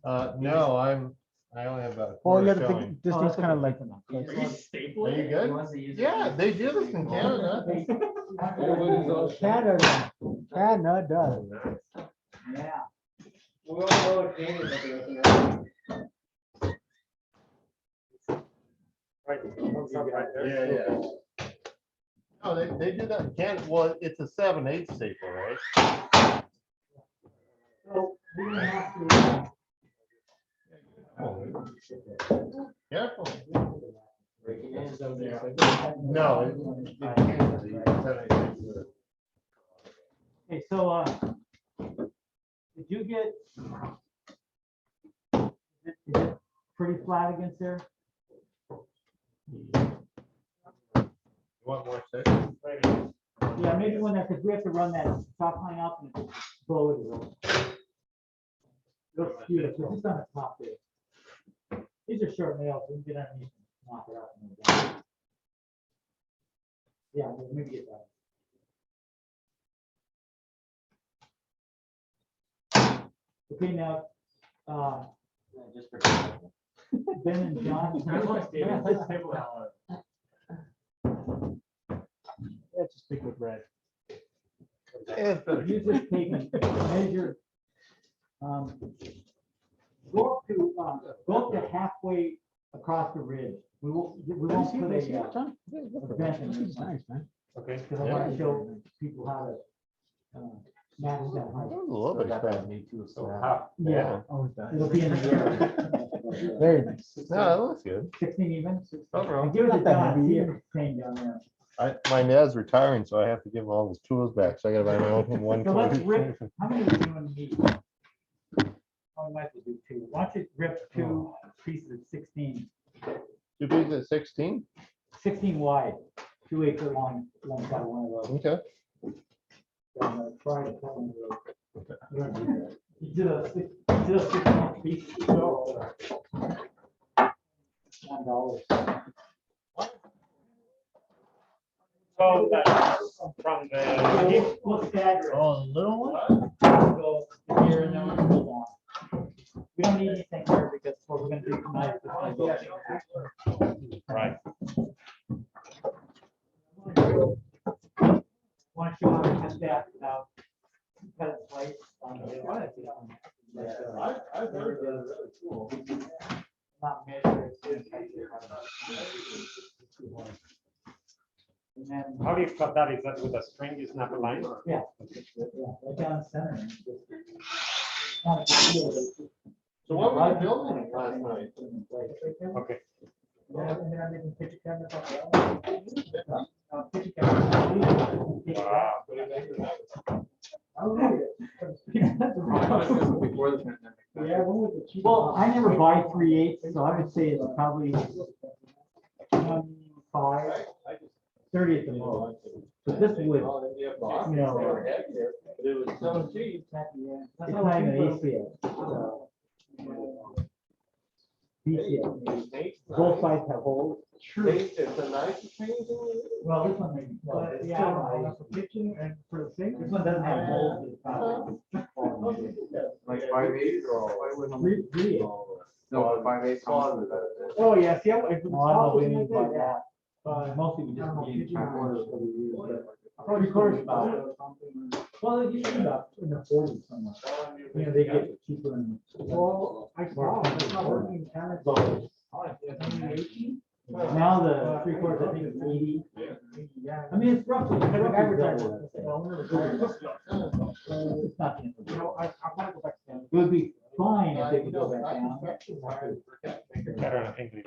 No, I only have about. a Oh, yeah, quarter showing. this Oh, thing's that's kind of okay. like. Are you stapling? Are you good? Yeah, they do this in Canada. Canada. Yeah. Yeah. Oh, they do that in Canada. Well, it's a 7/8 staple, right? So we don't have to. Careful. No. No. it can't be. 7/8. Okay, so, did you get? Is it pretty flat against there? Want more sections? Yeah, maybe when that, because we have to run that top line up and just blow it. Looks cute, it's just on the top there. These are short nails, we can get underneath and knock it out. and move it. Yeah, maybe get that. Okay, now, Just for. Ben and John. Let's just stick with red. You just take and measure. Go up to halfway across the ridge. We won't put a vent in Nice, this one, man. Okay. because I want to show people how to match that height. A little bit expanded. Yeah, it'll be in the air. Very nice. No, that looks good. 16 even. Overall. And give it a Not that John, heavy see if either. it's same down there. My dad's retiring, so I have to give him all his tools back, so I gotta buy my own one. So let's rip, how many are you gonna need? Oh, we might have to do two. Why don't you rip two pieces of 16, 2 pieces at 16? 16 wide, 2/8 long, alongside one of those. Okay. Try to put one of those. You do a 16 piece. $1. So that's from the. We'll stagger it. Oh, the little one? Go here and then we'll move on. We don't need anything here because what we're gonna do tonight is just gonna go. Right. Want to show how to cut that now? Cut it twice. I've heard that, really cool. Not measure it. And then, How do you cut that? Is that with a string you snap a line? yeah, right down the center. and just- Not a big deal, but it's just- So what were you building last night? Okay. Yeah, and then I'm making picture cameras up there. Picture cameras. Wow. Before the pandemic. Yeah, well, I never buy 3/8, so I would say it's probably 25, 30 at the most. But this would, you know, it's not even ACS. BCS. Both sides have holes. It's a nice change. Well, this one maybe. But yeah, for kitchen and for the sink. This one doesn't have holes. It's not- Like 5/8 or? Three. No, 5/8. Oh, yeah, see, if it's Well, I don't know what we small, mean by like that, that. Mostly we just need kitchen three-quarters. Probably Three-quarters about. Well, they usually about in the 40s somewhere. You know, they get cheaper and. well, I saw, it's not working, kind of. Now the 3/4, I think it's 80. Yeah. I mean, it's roughly. Kind of roughly advertising. double. It's not. the end of the You know, world. I want to go back to them. It would be fine if they could go back down. Better in English.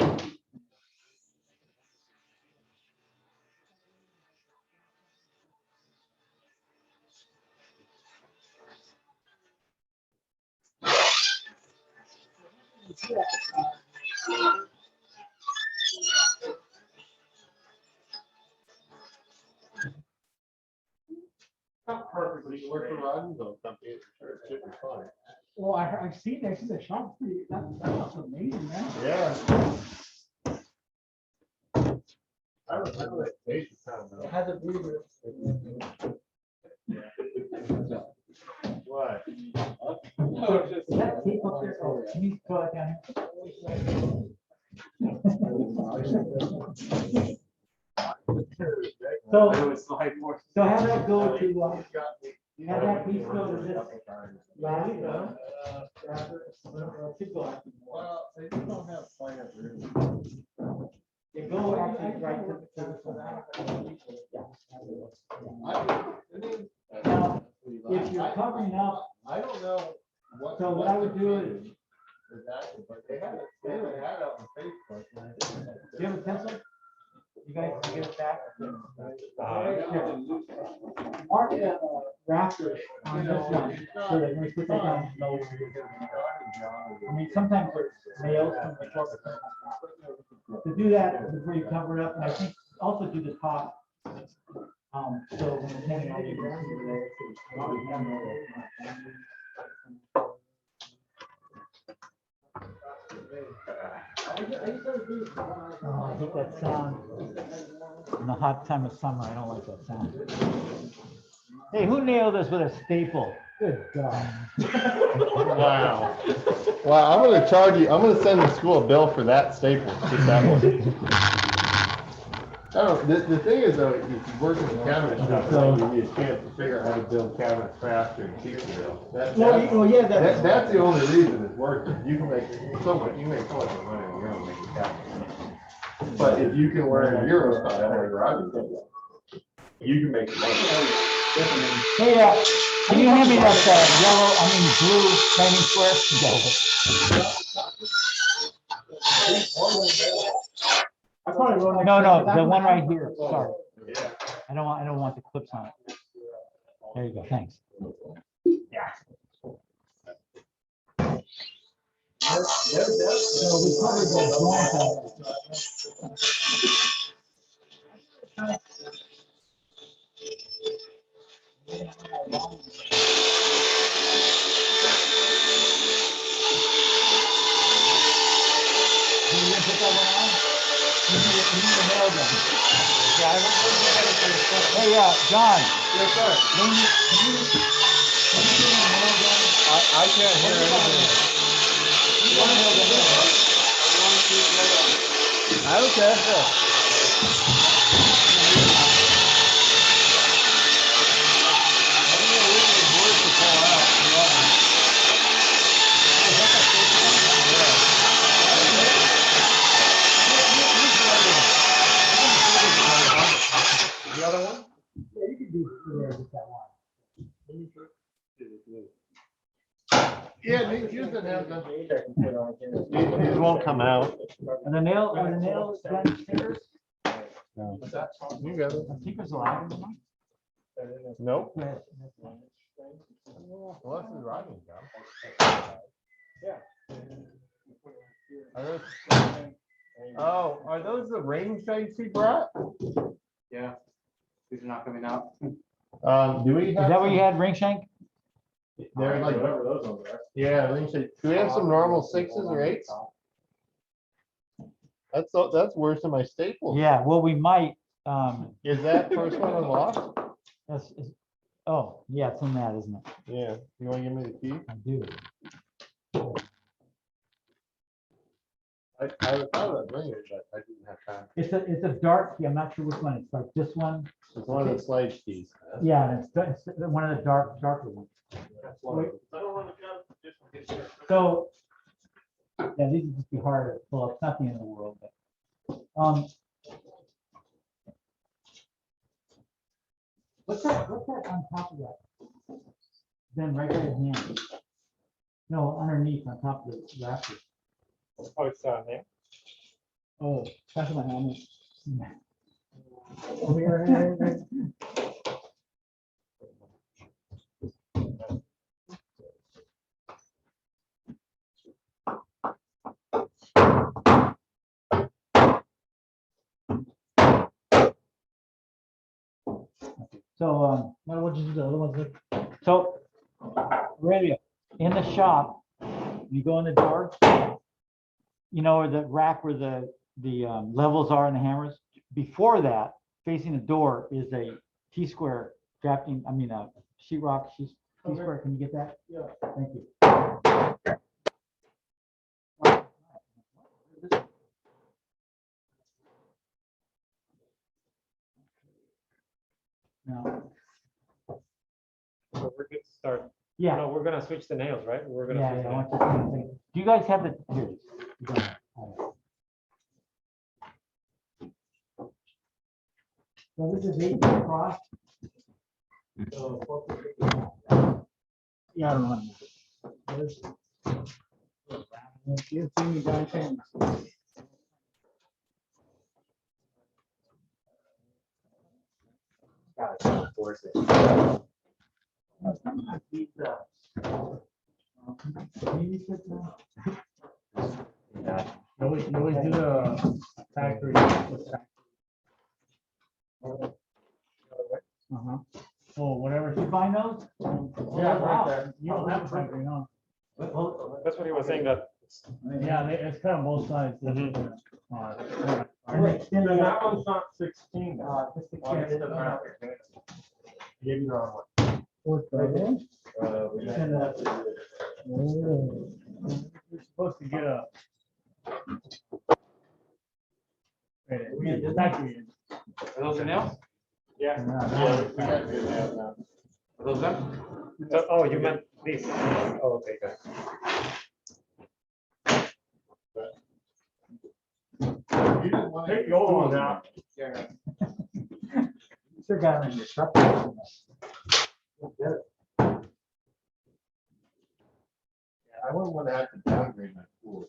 Not perfectly, work for Roddenville company, it should be fine. Well, I've seen that, the shop's pretty, that's amazing, man. Yeah. I remember that taste sound though. Has a breather. What? Is that tape up there? Oh, can you throw it down here? So have that go to, have that piece go to this. last, should go out. Well, they don't have plans. They go actually right to the. Now, if you're covering up, I don't know what. so what I would do is, Exactly, but they had it out on Facebook. do you have a pencil? You guys can give it back. Mark the rafter on this one, so that when we put that down. I mean, sometimes there's nails from the short. to do that before you cover it up, and I think also do the top. So when it's hanging on, you can see oh, I hate that sound. In the hot time of summer, I don't like that sound. Hey, who nailed this with a staple? Good God. Wow. Wow, I'm gonna charge you, I'm gonna send the school a bill for that staple, just that one. Oh, the thing is though, if you work in the cabinet shop, you need a chance to figure out how to build cabinets faster and cheaper. That's the only reason it's working. You can make so much, you make so much money on your own making cabinets. But if you can learn Euro style or garage, you can make money. Hey, can you hand me that blue training square? No, the one right here, sorry. I don't want the clips on it. There you go, thanks. So we covered the joint out. Hey, John. Yes, sir. I can't hear anything. I don't care. The other one? Yeah, you can do just that one. Yeah, these won't come out. And the nails done stickers? No. You got it. Stickers allowed? Nope. Unless it's riding job. Oh, are those the rain shades he brought? Yeah. These are not coming out. Do we have? Is that what you had, ring shank? They're like, Whatever those ones are. yeah, rain shade. Do we have some normal 6s or 8s? That's worse than my staples. Yeah, well, we might, Is that first one unlocked? oh, yeah, it's in that, isn't it? Yeah. You want to give me the key? I do. I thought about bringing it, but I didn't have time. It's a dark key. I'm not sure which one. It's like this one. It's one of the slide keys. Yeah, and it's one of the darker ones. So, yeah, these would just be harder to pull up. It's not the end of the world, but, what's that on top of that? Then right by his hand. No, underneath on top of the wrapper. Oh, it's there. Oh, that's my helmet. So, what did you do? The other ones? So, radio in the shop, you go in the door, you know, or the rack where the levels are and the hammers. Before that, facing the door is a T-square drafting, sheetrock, T-square. Can you get that? Yeah. Thank you. No. So we're good to start. Yeah. No, we're gonna switch the nails, right? We're gonna. Yeah, switch yeah, the I nails. want you to think. Do you guys have the, here it is. You don't have it. All right. So this is 8 across. Yeah, I don't know. There's- You see me guys saying. Force it. Maybe it's, You always do the factory. Oh, whatever. Did you find those? Yeah, right Wow. there. You don't have a factory, huh? That's what he was saying, that. Yeah, it's kind of both sides. That one's not 16. Just the Oh, it's kid. the factory. Gave you the wrong one. You're supposed to get a. Wait, we get the factory. Are those the nails? Yeah. Are those them? Oh, you meant these? Oh, okay, good. Take the old one out. Sure got them in your truck. I wouldn't want to have to downgrade my pool.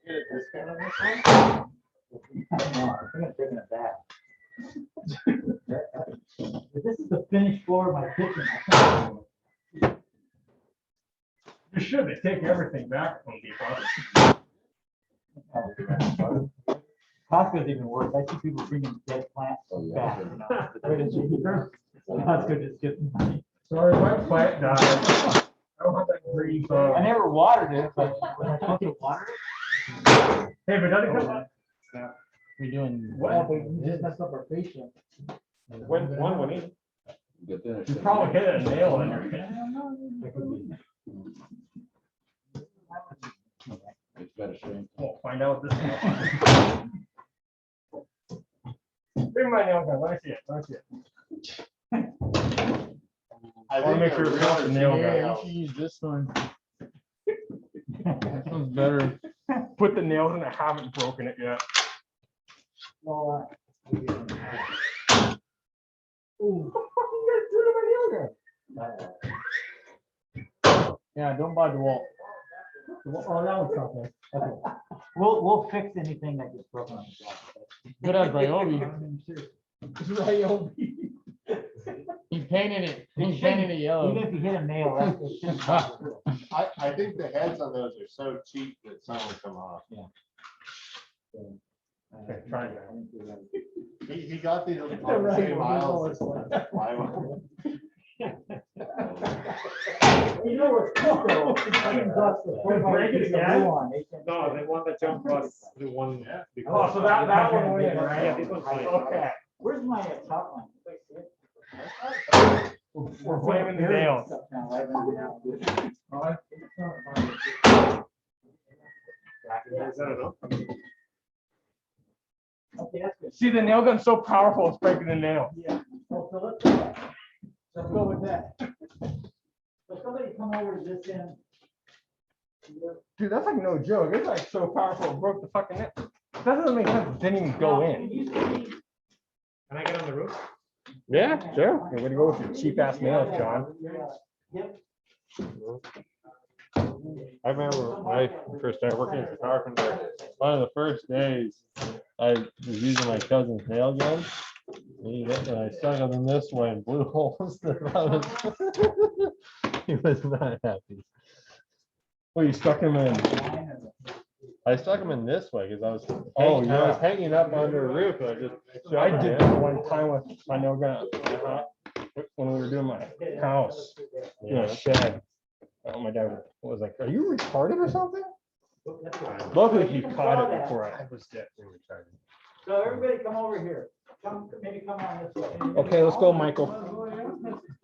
Get a discount on this one? I think I'm taking it back. If this is the finished floor of my kitchen, I can't. You should, they take everything back from Depot. Costco's even worse. I see people bringing dead plants back. You know. Costco just gets money. Sorry, my plant died. I don't have that green. I never watered it, but when I took it water. Hey, but doesn't come up. We're doing. Well, but you just messed up our patient. One would eat. You You probably hit a nail in your head. It's better shrink. We'll find out this. Bring my nail gun, let me see it, let me see it. I wanna make sure it's not the nail gun. Yeah, you should use this one. This one's better. Put the nails in, I haven't broken it yet. Well, Yeah, don't buy the wall. oh, that was something. Okay. We'll fix anything that gets broken on the job. Good as Ryobi. Ryobi. He painted it. He It painted it Even yellow. if you hit a nail, that's it shouldn't matter. I think the heads on those are so cheap that some will come off. Okay, try it. He got these on the Right, same well, aisle. it's like- You know what's cool though? Break it again? No, they want the jump bus, the one. Oh, so that one went in, right? Yeah, this one's fine. Okay. Where's my top line? We're blaming the nails. Is that enough? Okay, that's good. See, the nail gun's so powerful, it's breaking the nail. Yeah. Oh, so let's go. Let's go with that. So somebody come over to this end. Dude, that's like no joke. It's like so powerful, it broke the fucking nail. That doesn't make sense. It didn't even go in. Can I get on the roof? Yeah, sure. Hey, way to go with your cheap ass nails, John. Yep. I remember when I first started working as a carpenter, one of the first days, I was using my cousin's nail gun. And I stuck them in this way and blew holes. He was not happy. Well, you stuck him in. I stuck him in this way because I was. I was hanging up under a roof. I did that one time with my nail gun when we were doing my house, shed. Oh, my dad was like, "Are you retarded or something?" Luckily, he caught it before I was definitely retarded. So everybody come over here. Come, maybe come on this way. Okay, let's go, Michael.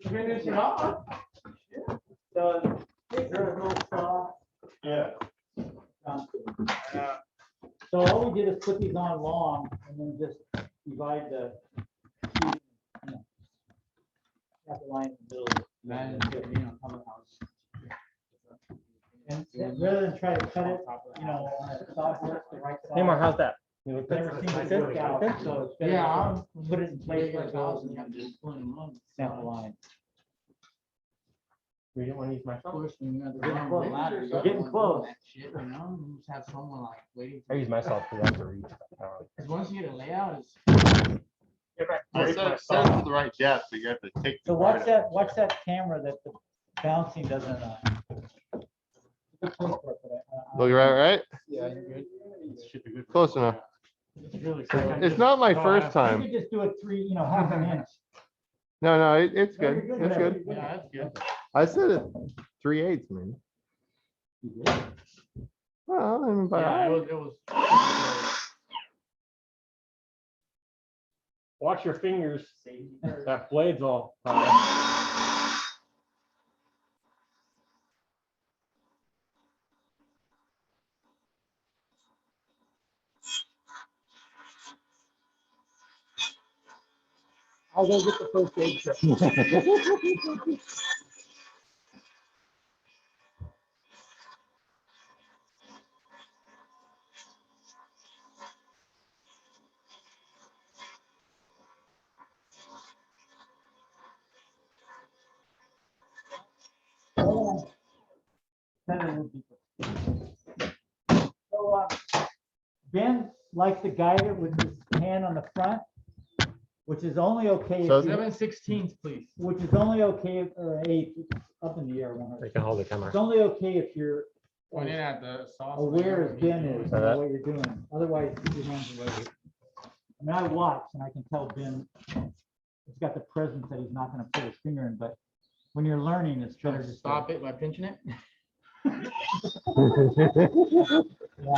Finish it off. So, there's a little saw. Yeah. So all we did is put these on long and then just divide the. Have the line in the middle. And rather than try to cut it, on a sawhorse, the right side. Hey, Mark, how's that? Never seen it work out, so it's better to put it in place like those and then just snap the line. We didn't want to use my phone. We're getting close. Have someone like waiting. I use myself because I have to reach. Because once you get a layout, it's I said send it to the right depth, but you have to take. So the watch part out. watch that camera that the bouncing doesn't. Look right? Yeah, you're good. Should be good. Close enough. It's really It's not my first You time. could just do it half an inch. No, it's No, good. you're It's whatever, good. you're Yeah, that's good. I said it 3/8, man. Well, I mean, but Yeah, it was. Watch your fingers. That blade's all. I'll go get the first aid kit. So, Ben likes to guide it with his hand on the front, which is only okay. So if you- 7/16, please. Which is only okay, or an eighth, up in the air. 100. They can hold the camera. It's only okay if you're Point it at the sauce. aware as Ben is, you know what you're doing. Otherwise, keep your hands away. I mean, I watch and I can tell Ben, he's got the presence that he's not gonna put his finger in, but when you're learning, it's better to Stop it by pinching it. Yeah.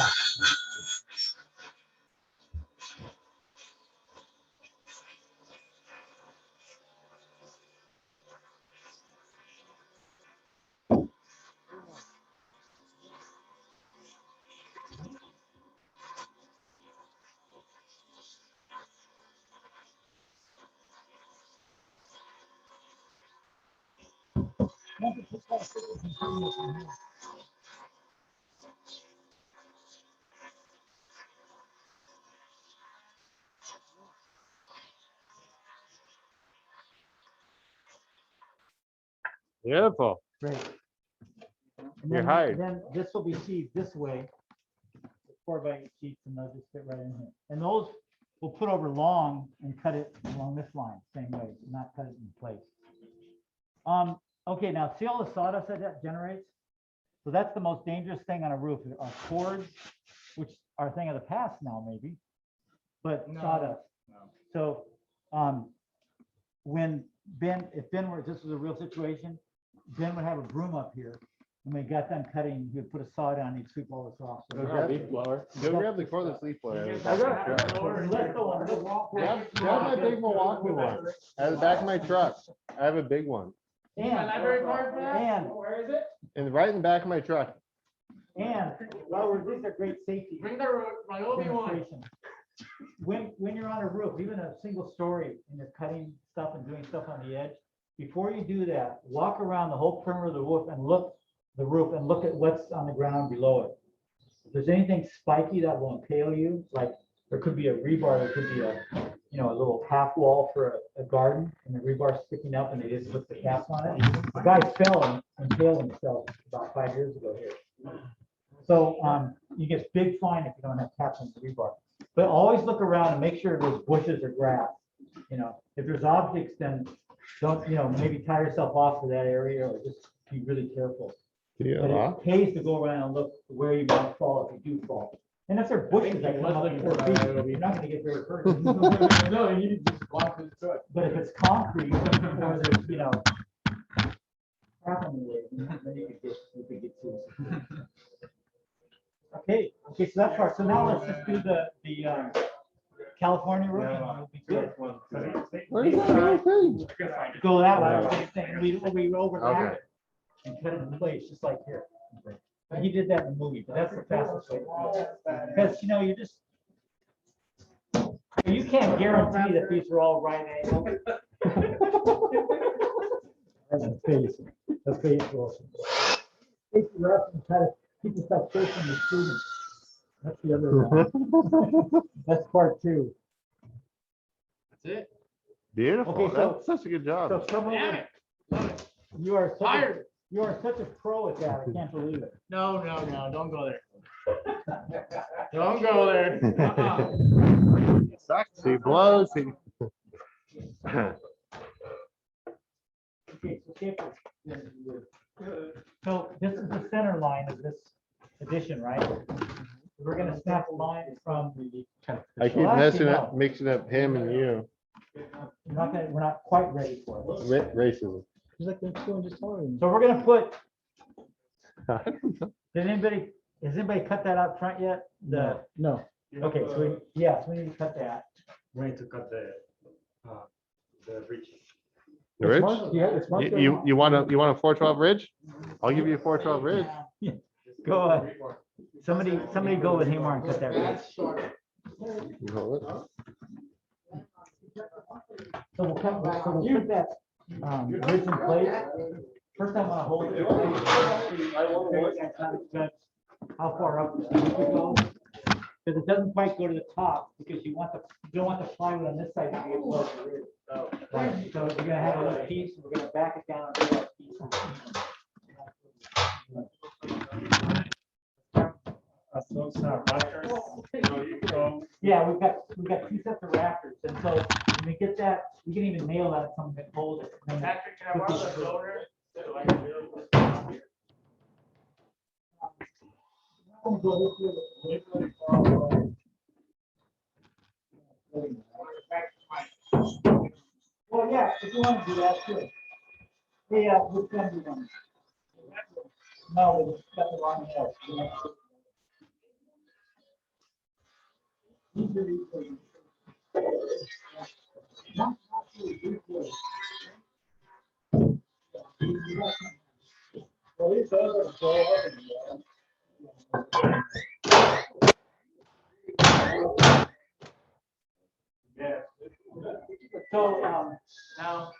Beautiful. Great. And You're then- hired. and then this will be sheathed this way. 4x8 sheets, and they'll just fit right in here. And those we'll put over long and cut it along this line, same way, not cut it in place. Okay, now see all the sawdust that generates? So that's the most dangerous thing on a roof, are cords, which are a thing of the past now, maybe, but sawdust. So, when Ben, if this was a real situation, Ben would have a broom up here. When we got done cutting, he'd put a saw down, he'd sweep all this off. So Leaf blower. Go grab the cordless leaf blower. Yeah, Grab my big Milwaukee one. At the back of my truck. I have a big one. And, Where is it? And right in the back of my truck. well, these are great safety. Bring the Ryobi one. demonstrations. When you're on a roof, even a single story, and you're cutting stuff and doing stuff on the edge, before you do that, walk around the whole perimeter of the roof and look at what's on the ground below it. If there's anything spiky that will impale you, like there could be a rebar, there could be a little half wall for a garden, and the rebar sticking up, and they just put the caps on it. The guy fell and impaled himself about 5 years ago here. So you get big fine if you don't have caps on the rebar. But always look around and make sure there's bushes or grass. If there's objects, then don't, maybe tie yourself off to that area, or just be really careful. But it pays to go around and look where you might fall if you do fall. And if there are bushes that come up in 4 feet, you're not gonna get very hurt. No, you just walk through the truck. But if it's concrete, or there's, crap in the way, then you could get to it. Okay, so that part, so now let's just do the California roof, and we'll be good. Where's that other thing? Go that way, we overlap it and cut it in place, just like here. He did that in the movie, but that's the fastest way. Because, you just, you can't guarantee that these are all right angles. That's a face, the face will. Face the rest and try to keep yourself safe from the students. That's the other one. That's part 2. That's it. Beautiful. Okay, so- That's such a good job. So come over. You are such a pro at that, I can't believe it. No, don't go there. Don't go there. He blows. Okay, so this is the center line of this addition, right? We're gonna snap a line from the. I keep Well, actually, messing no. up, mixing up him and you. We're not quite ready for it. Racism. He's like, they're 2 inches taller than you. So we're gonna put, has anybody cut that out front yet? The, No. okay, so we need to cut that. We need to cut the bridge. The ridge? Yeah, it's marked there. You want a 412 ridge? I'll give you a 412 ridge. Go, somebody go with Hamar and cut that ridge. You hold it. So we'll put that, ridge in place. First I wanna hold it. How far up it goes. Because it doesn't quite go to the top, because you don't want the plywood on this side to be above the ridge. Right, so we're gonna have a little piece, we're gonna back it down to that piece. Yeah, we've got 2 sets of rafters, and so when we get that, we can even nail that, something that holds it. and then- Patrick, can I borrow the loader? Well, yeah, if you want to do that, too. Yeah, which one do you want? No, it's got the wrong head. So, now.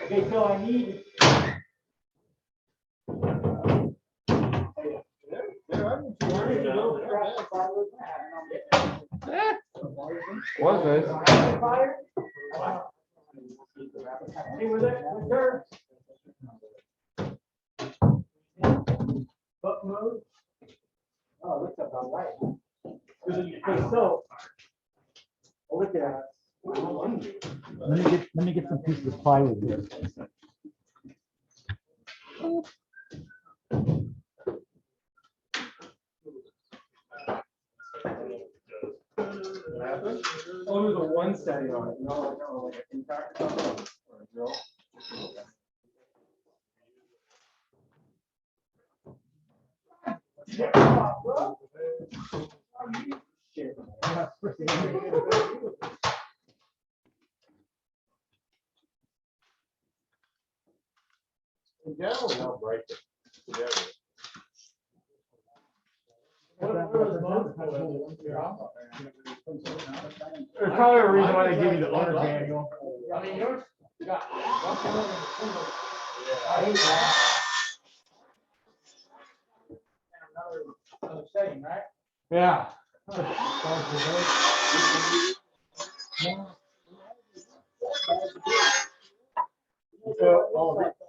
Okay, so I need. Was this? Hey, was there? What mode? Oh, looks about right. Okay, so. Look at. Let me get some pieces of plywood here. Oh, there's a one setting on it, no, like an impact or a drill. There's probably a reason why they give you the owner's manual. I mean, yours got. Another setting, right? Yeah. So,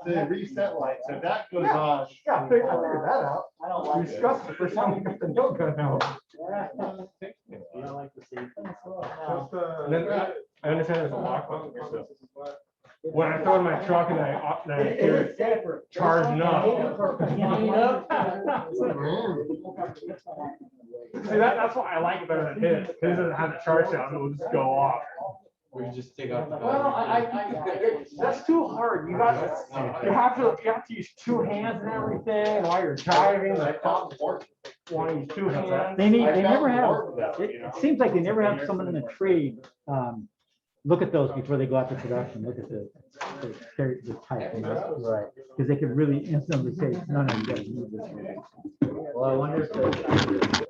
the reset light, so that goes on. Yeah, I figured that out. I don't You like it. stressed the first time you got the note gun out. You don't like to see. And then I understand there's a lock button here, so when I throw it in my truck and I hear it charging up. See, that's why I like it better than his. His doesn't have the charge down, it will just go off. We can just take off the. Well, that's too hard. You have to use 2 hands and everything, and while you're driving, like, want to use 2 hands. They never have, it seems like they never have someone in the trade, look at those before they go out to production, look at the type. Right. Because they could really instantly say, no, you gotta use this. Well, I wonder if the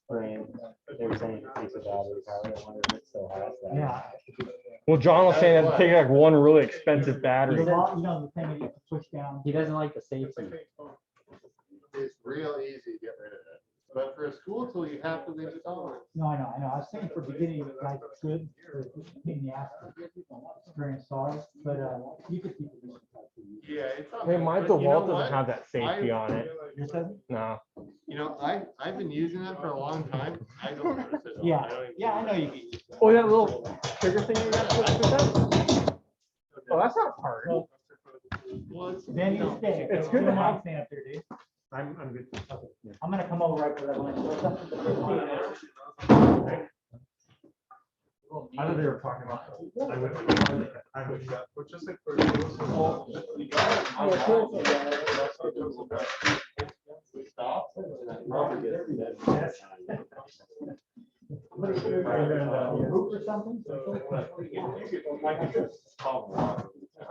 frame, they were saying it takes a battery power. I wonder if it still has that. Yeah. Well, John was saying that taking like one really expensive The battery. the thing that you have to push down. He doesn't like the safety. It's real easy to get rid of it. But for a school tool, you have to leave it on. No, I know. I was thinking for beginning, like, good, for being the experience sorry, but, you could keep it. Yeah, it's. Hey, my But you know DeWalt what? doesn't have that safety I- on it. Yours doesn't? No. You know, I've been using that for a long time. I don't notice it. Yeah. I don't even- Yeah, I know you can use that. Oh, that little trigger thing you got to put that? Oh, that's not hard. Well, it's- Then you stay. It's good to have- Stay up there, dude. I'm good. I'm gonna come over right for that one. I thought they were talking about. I would. But just like for those Roof or something?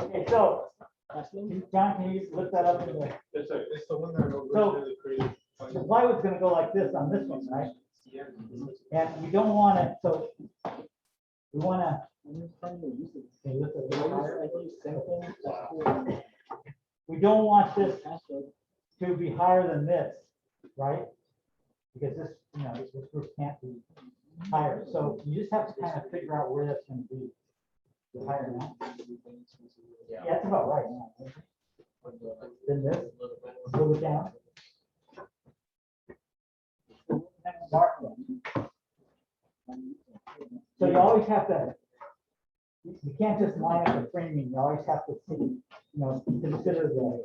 Okay, so, John, can you lift that up in the, it's the one that So- originally created. the plywood's gonna go like this on this one, right? And we don't want it, so we wanna. Okay, lift it a little higher. We don't want this to be higher than this, right? Because this, you know, this roof can't be higher, so you just have to kind of figure out where that's gonna be. The higher now. Yeah, that's about right now. Then this, a little bit down. Mark them. So you always have to, you can't just line up the framing, you always have to see, you know, consider the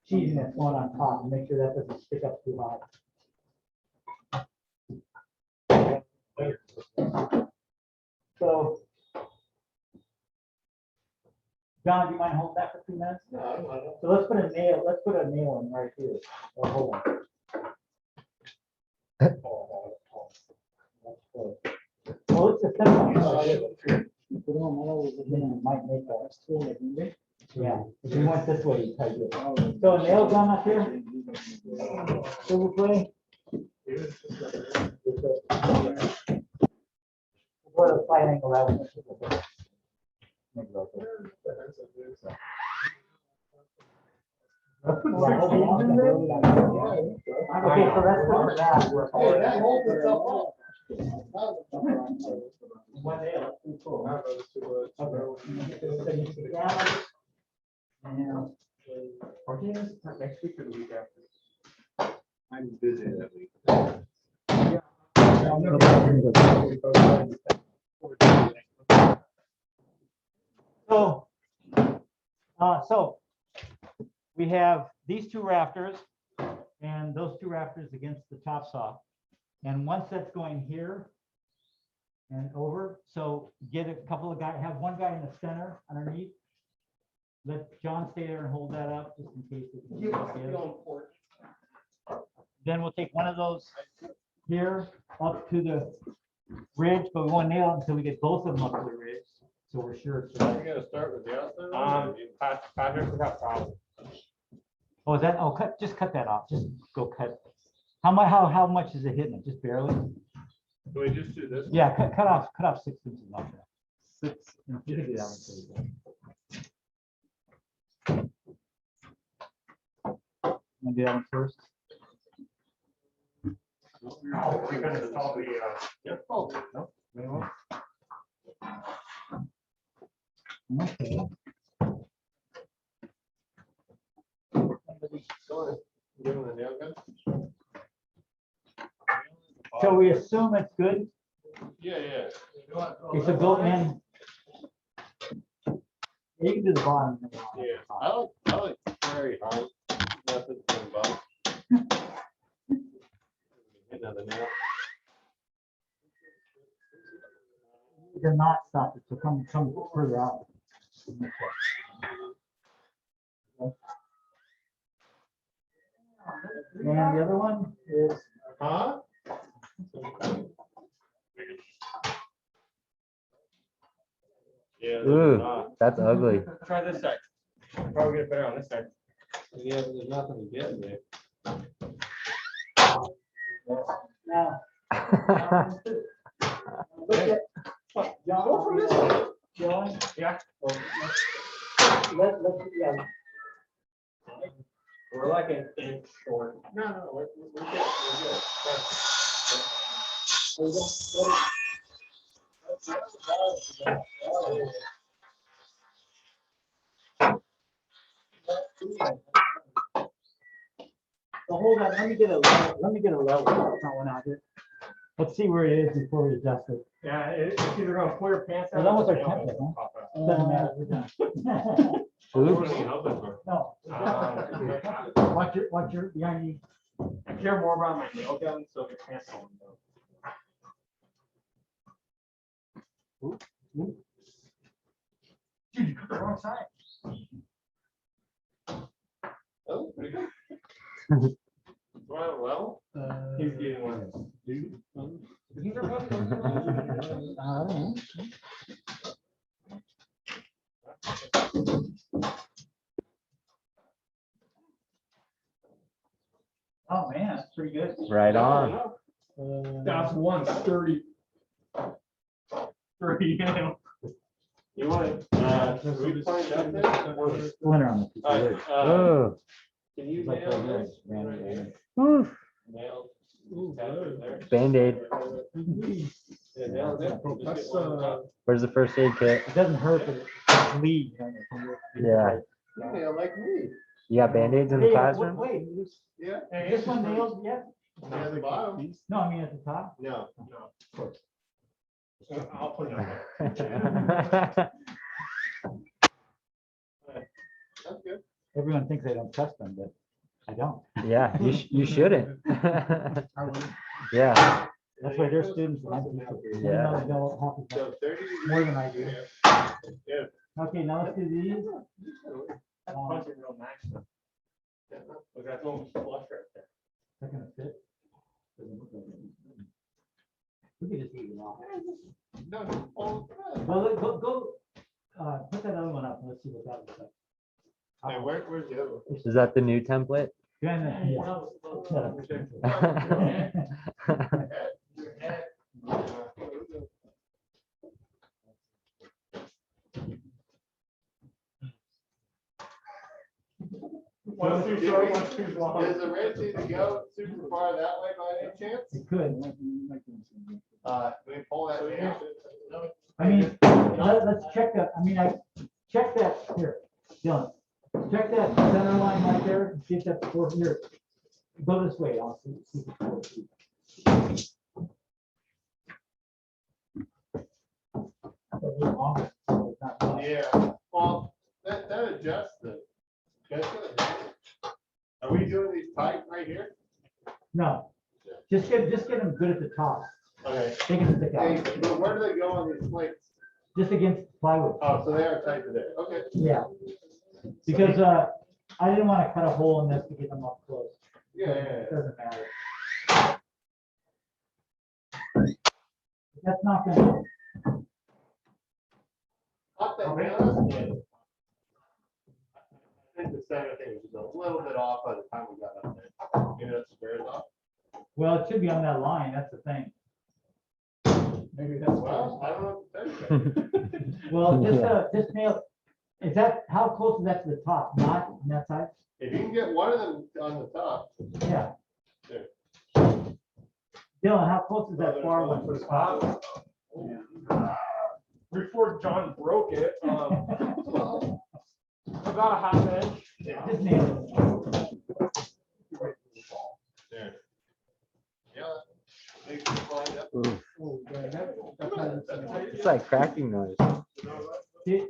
sheathing that's going on top and make sure that doesn't stick up too high. So. John, do you mind holding that for 2 minutes? So let's put a nail in right here. Oh, hold on. Well, it's a simple. Might make that. Yeah, if you went this way, you type it. So a nail gun up here. Silver play. What a slight angle out. Maybe like this. Okay, so that's what that. Hey, that holds itself up. One nail, that's pretty cool. Okay. So you sit down. And Next week or the week after? I'm busy that week. So we have these two rafters and those two rafters against the top saw. And once that's going here and over, so get a couple of guys, have one guy in the center underneath. Let John stay there and hold that up just in case. Then we'll take one of those here up to the ridge, but we won't nail it until we get both of them up to the ridge. So we're sure. It's We're gonna start with the outside. Patrick, we got problems. Oh, is that, oh, just cut that off. Just go cut. How much is it hitting it? Just barely? Do we just do this? Yeah, cut off 6 inches off that. 6. You can do that one too. Want to do that one first? We're gonna install the, Yep. Okay. Give him the nail gun? So we assume it's good. Yeah, yeah. Okay, so go in. You can do the bottom. Yeah, I like very hard. Nothing from above. Another nail. They're not stopped, so come further out. And the other one is, Huh? Yeah. Ooh. not. That's ugly. try this side. Probably get better on this side. Yeah, but there's nothing to get there. now. Look at, John. Go from this way. John. Yeah. Yeah. We're like an inch short. No, we're good. So hold on, let me get a level, that one out here. Let's see where it is before we adjust it. Yeah, it's either gonna pull your pants Well, out. that was or our your nail template, gonna huh? pop out. Doesn't matter, we're done. No. Watch your, behind you. I care more about my nail gun, so if your pants don't go. Dude, you cut the wrong side. Oh, pretty good. Well, He's getting one. Oh, man, that's pretty good. Right on. That's 130. 30, you know. you want, should we find out there? Splinter on the piece of wood. Oh, Can you Like nail right here. this? Right here. oof. Nail. Tap it there. Band-Aid. Yeah, nail it. Just get one on top. Where's the first aid kit? It doesn't hurt, but it bleeds. Yeah. You nail like me. You got Band-Aids in the classroom? Wait, Yeah. this one nails yet? Nail the bottom. No, I mean at the top. No. I'll put it on there. That's good. Everyone thinks I don't trust them, but I don't. Yeah, you shouldn't. Yeah, That's why they're students and I'm teachers. They Yeah. know they know half the So 30. more than I do. Yeah. Okay, now let's do these. That's punching real nice. Look, that's almost flush right there. They're gonna fit. We can just eat them all. No, no. Oh, Go, put that other one up and let's see what that looks like. hey, where's the other one? is that the new template? Yeah. One's too short, one's too long. Does the red seem to go super far that way by any chance? It could. We pull that down. I mean, let's check that, check that here, Dylan. Check that center line right there, and see if that's 4 here. Go this way, I'll see. If it's 4 feet. A little longer, so it's not much. Yeah, well, that adjusts are we doing these tight right here? No, just get them good at the top. Okay. They can stick Hey, out, but where do they go on these plates? just against plywood. Oh, so they are tight to there. Okay. Yeah, because I didn't want to cut a hole in this to get them up close. Yeah, It doesn't matter. That's not gonna, Not that bad. I think the center thing was a little bit off by the time we got up there. You know, it squares off. well, it should be on that line, that's the thing. Maybe that's Well, I don't know what to tell you. Well, just nail, is that, how close is that to the top? Not on that side? If you can get one of them on the top. Yeah. There. Dylan, how close is that far one to the top? Before John broke it, about a half inch. Just nail it. There. Yeah. Make it line up. It's like cracking noise. The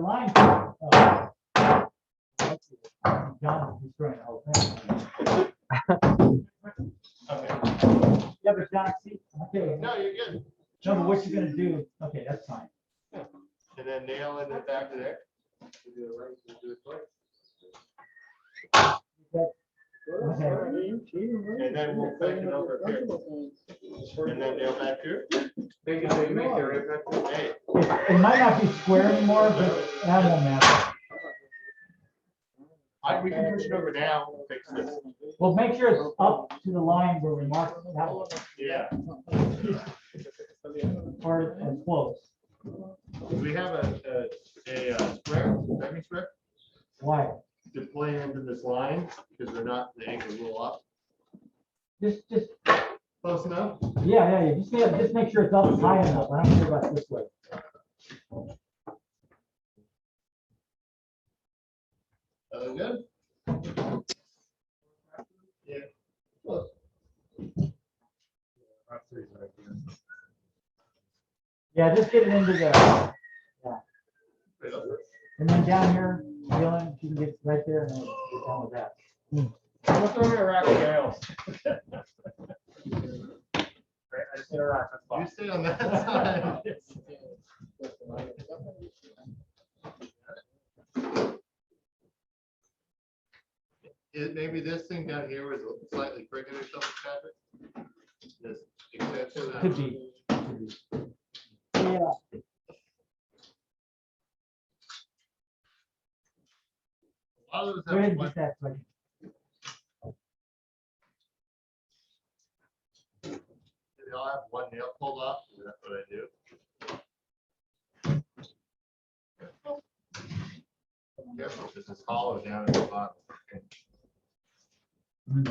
line. John is destroying the whole thing. Okay. Yeah, but John, see, okay, No, you're good. no, but what you're gonna do, okay, that's fine. And then nail it back to there. You do it right, you do it right. Okay. And then we'll take it over here. And then nail back here. Make it right back there. Hey, It might not be square anymore, but that won't matter. we can push it over now, we'll fix this. Well, make sure it's up to the line where we marked that one, Yeah. or as close. Do we have a square, second square, Why? to play into this line, because they're not, the anchor's a little off. Just, Close enough? yeah, just make sure it's up high enough. I don't care about this way. Good? Yeah, just get it into the, yeah. And then down here, Dylan, if you can get right there and then get down with that. What's on your rack of nails? I just need a rack, that's You fine. stay on that side. Maybe this thing down here was slightly crooked or something, Patrick? This extension. Could be. Yeah. A lot of those Go ahead have and one- get that, like, they all have one nail pulled off, and that's what I do. Careful, this is hollow down at the bottom.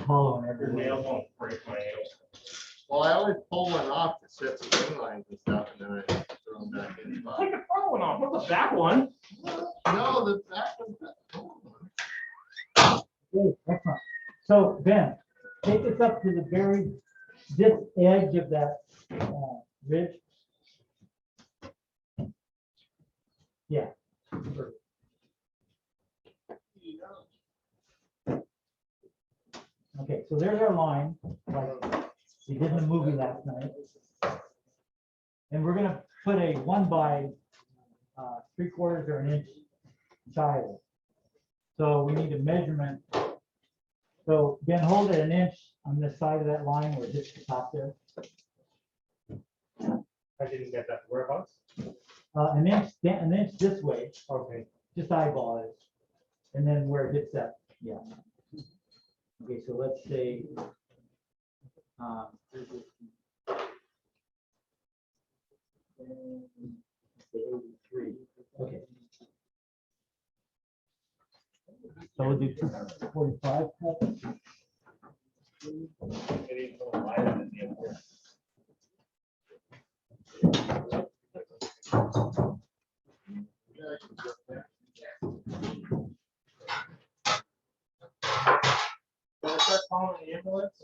hollow and Your everything. nails won't break my nails. Well, I always pull one off to set some ring lines and stuff, and then I throw them back in. the Take bottom. the front one off, what's the back one? No, the back one's not. Okay, excellent. So Ben, take this up to the very, this edge of that ridge. Yeah. Okay, so there's our line, like we did in the movie last night. And we're gonna put a 1 by 3/4 or an inch tile. So we need a measurement. So Ben, hold it an inch on this side of that line where it hits the top there. I didn't get that, whereabouts? An inch this way. Okay. Just eyeball it. And then where it hits that, yeah. Okay, so let's say. Say 83, okay. So we'll do 245 cuts. Can I start calling the ambulance?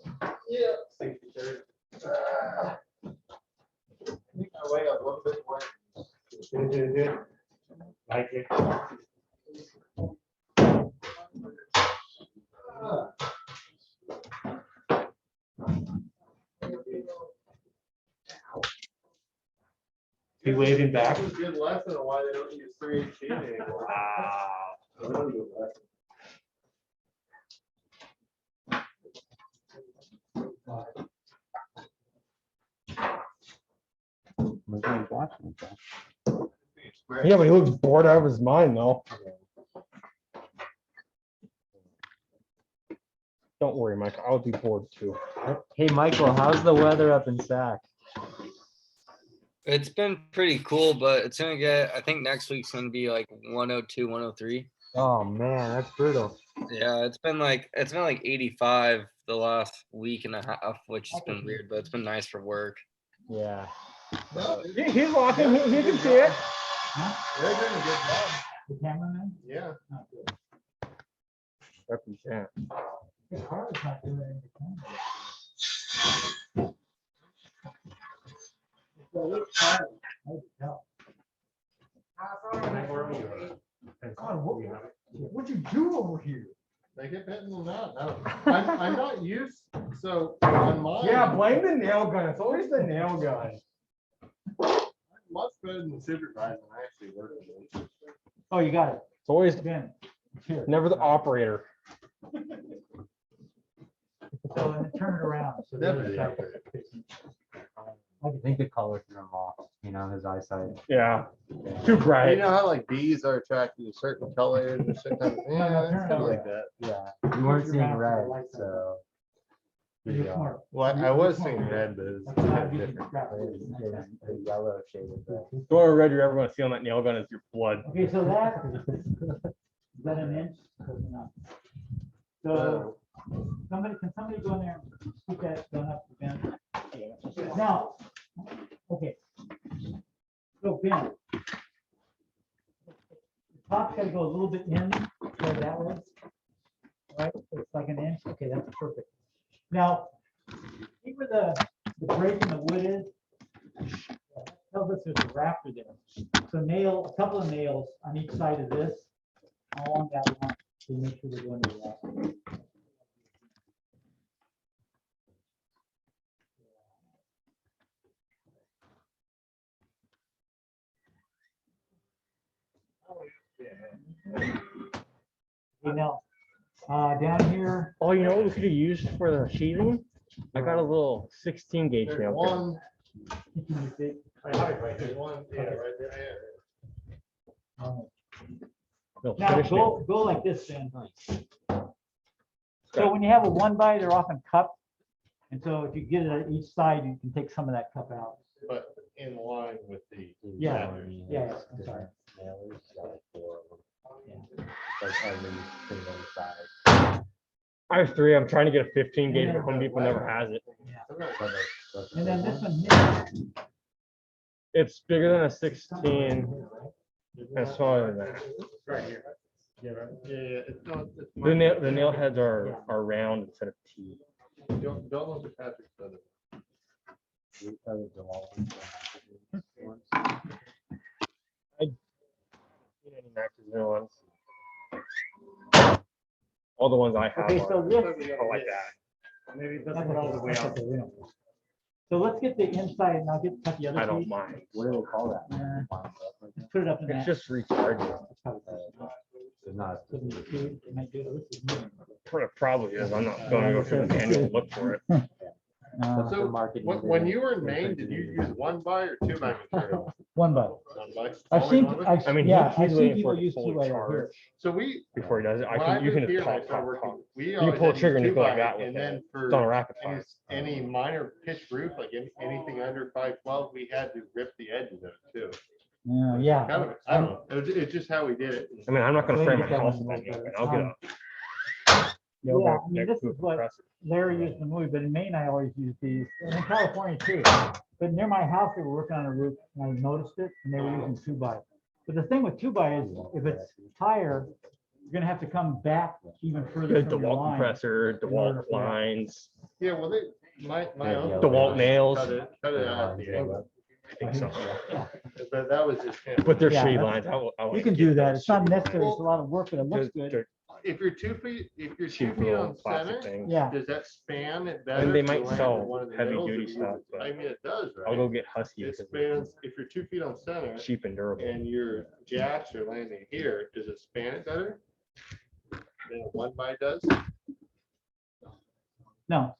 Yeah. Thank you, sir. I think I weigh a little bit more. Good. Like it. Be waving back. That was a good lesson on why they don't use 318 anymore. Yeah, but he looks bored out of his mind though. Don't worry, Mike. I would be bored too. Hey, Michael, how's the weather up in Sac? It's been pretty cool, but it's gonna get, I think next week's gonna be like 102, 103. Oh man, that's brutal. Yeah, it's been like 85 the last week and a half, which has been weird, but it's been nice for work. Yeah. He's walking. He can see it. They're doing a good job. The cameraman? Yeah. Not good. Represent. The car is not doing it in the camera. So it's hard. I can tell. What'd you do over here? They get bitten them out. I'm not used, so on mine. Yeah, blame the nail gun. It's always the nail gun. Much better than supervising, I actually work with them. Oh, you got it. It's always Ben. Here. never the operator. So and then turn it around. So the other Definitely side operator. facing- I think the color threw him off, his eyesight. Yeah. Too You bright. know how like bees are attracted to certain colors or certain kind of, yeah, it's kind of like that. Yeah. You weren't seeing red, so. You're smart. Well, I was seeing red, but it's That's not kind of using different. crap. The yellow shade of red. The only red you're ever going to see on that nail gun is your blood. Okay, so that, is that an inch? Close enough. So can somebody go in there and scoop that gun up to Ben? Now, okay. So Ben. The top's gotta go a little bit in, go that way. Right, so it's like an inch, okay, that's perfect. Now, see where the break in the wood is? That tells us there's a rafter there. So a couple of nails on each side of this, along that line, to make sure they're going to the rafter. Now, down here, Oh, you know what we could have used for the sheathing? I got a little 16 gauge There's nail. one, I have it right there's here. one, yeah, right there. No, now finish nail. go like this, then. So when you have a 1x, they're often cupped. And so if you get it at each side, you can take some of that cup out. But in line with the. Yeah, yeah, I'm sorry. I have 3. I'm trying to get a 15 gauge, but Home Depot never has it. And then this one here, It's bigger than a 16 and smaller than that. Right here. Yeah, it's not. it's The nail heads are round instead of T. Don't look at Patrick's brother. All the ones I have okay, so this. are like that. Maybe it that's doesn't go all the way okay, out. that's okay, we don't- So let's get the inside and I'll get cut the other I don't piece. mind. What do they call that? Just put it up in It's that. just recharging. It's not. It probably is. I'm not going to go through the manual and look for it. So when you were in Maine, did you use 1x or 2x material? 1x. 1x? I've Always seen, 1x? I mean, yeah, he's I've seen waiting people for it to use fully 2x over here. charge So we, before he does it. when I You can moved here just and I pop, started pop, working, pop. we You always pull had the trigger and to you go like use that 2x, with and it. then It's on a for rapid fire. any minor pitched roof, like anything under 512, we had to rip the edges of it too. Yeah. Kind of, I don't know, it's just how we did it. I mean, I'm not going to Maybe frame my get that house one with a little anything, better. but I'll get a. Yeah, I mean, this to a is what compressor. Larry used in the movie, but in Maine, I always use these, and in California too. But near my house, they were working on a roof, and I noticed it, and they were using 2x. But the thing with 2x is, if it's higher, you're gonna have to come back even further Good from your DeWalt line. compressor, DeWalt lines. Yeah, well, my uncle. DeWalt nails. Cut it out at the angle. I think so. But that was just. him. With their Yeah, shade that's- lines, I You like can to do get that. those It's not shade necessary. lines. It's a lot of work, but it looks They're- good. they're If you're 2 feet, if you're 2 cheap feet little on plastic center, things. Yeah. does that span it better? And they to might land in sell one of the heavy middles, or duty do you- stuff, but I mean, it does, right? I'll go get Husky It because it's spans, if you're 2 feet on center cheap and durable. and your jacks are landing here, does it span it better? Than a 1x does? No,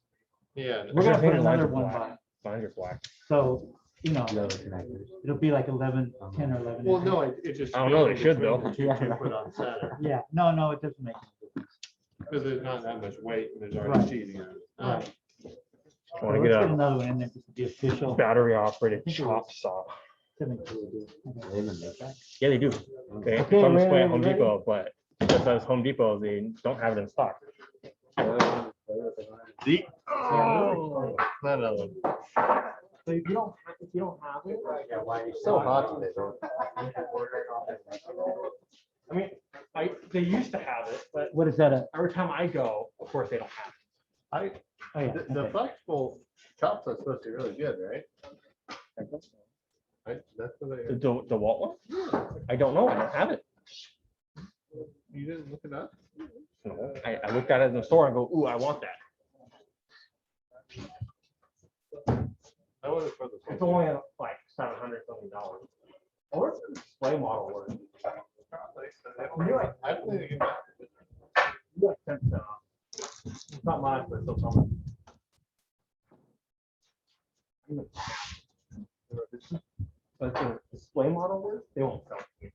Yeah. we're gonna I think put the lines another are 1x. black. Lines are black. So, it'll be like 11, 10 or 11. Well, no, it just. I don't know, they spans should, between though. the 2 foot on center, Yeah, no, it doesn't make. because there's not that much weight and there's Right. already sheeting on it. Right. I want to Let's get get a another one in there just to be official. battery operated chop saw. Yeah, they do. Okay, it's Okay, on display ready, at Home ready? Depot, but it just says Home Depot, they don't have it in stock. The, oh, another one. So if you don't have it. It's so hot today, bro. I mean, they used to have it, but What is that? every time I go, of course, they don't have it. Oh, yeah. The okay. flexible chops are supposed to be really good, right? Right, that's what The, they, the Walt one? I don't know, I don't have it. you didn't look it up? No, I looked at it in the store and go, ooh, I want that. I wanted for the. It's only like $700 something. Oh, where's the display model work? I don't think they can- You got 10% off. It's not much, but it's still something. But the display model work, they won't sell it.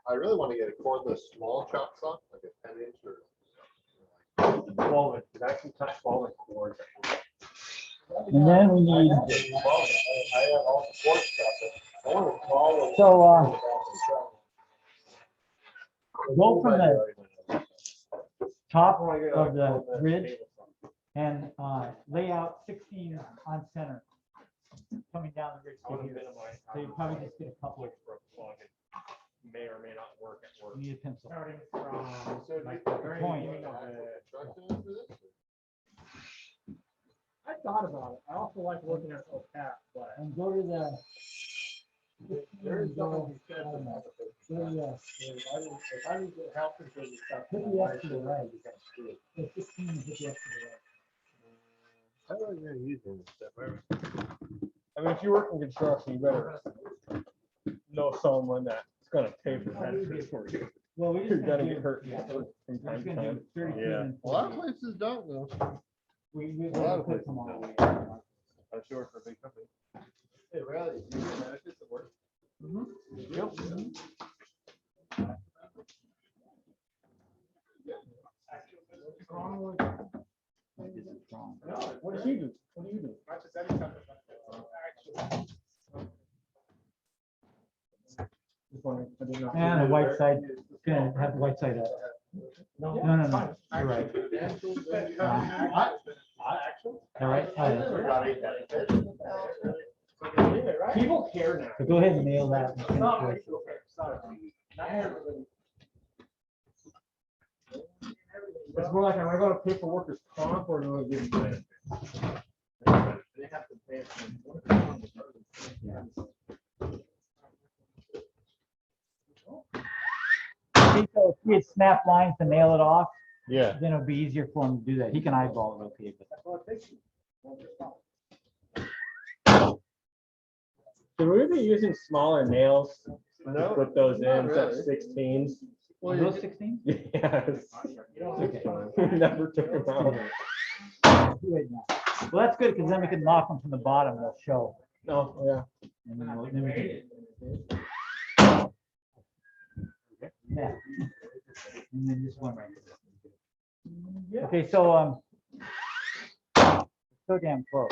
I really want to get a cordless small chop saw, like a 10-inch or. 12 inch, it actually touch 12 inch cords. And then we need, I have all the cord stuff. I want a small one. so, go from the top of the ridge and lay out 16 on center, coming down the ridge to here. So you probably just get a couple of. may or may not work at work. You need a pencil. Starting from, So like, the the very point. beginning of the. Truck in for this? I thought about it. I also like working at OCAP, but. And go to the. There's something you said about it. If I need the health insurance stuff. Hit the X to the right. It's 16, hit the X to the right. How are you gonna use this? I mean, if you work in construction, you better know someone that's gonna pay for benefits for you. Well, we You're just gonna do- get hurt yeah, from we're time just to gonna do time. 32 Yeah. and A lot of 48. places don't though. We a lot of put places them all don't. away. I'm sure for a big company. Hey, Riley, do you get benefits at work? What does he do? What do you do? Just wondering, I didn't know. And the white side, gonna have the white side up. No, you're right. All right. People care now. So go ahead and mail that. It's more like, am I gonna pay for workers' comp or do I give them benefits? They have to pay. So if we had snap lines to nail it off, Yeah. then it'll be easier for him to do that. He can eyeball it okay, but. Should we be using smaller nails to No, put those not in instead of really. 16s? Well, Are you those 16? Yes. Okay. Never took them out. Wait, no. Well, that's good, because then we can knock them from the bottom, they'll show. No, yeah. And then we can. Yeah. And then this one right here. Okay, so, so damn close.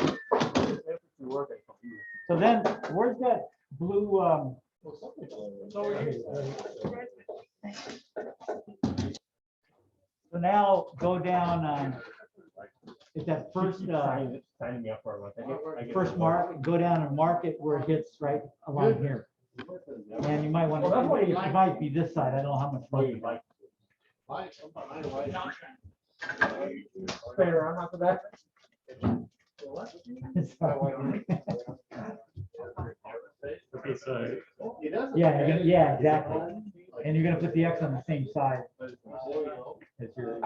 So then, where's that blue, so now go down, is that first, Signing me up for a month. I get first it. mark, go down and mark it where it hits right along here. And you might want Well, that's what you to, it might be this side, I don't know how much. Oh, you like. Stay around after that. Okay, so. Yeah, exactly. And you're gonna put the X on the same side as your.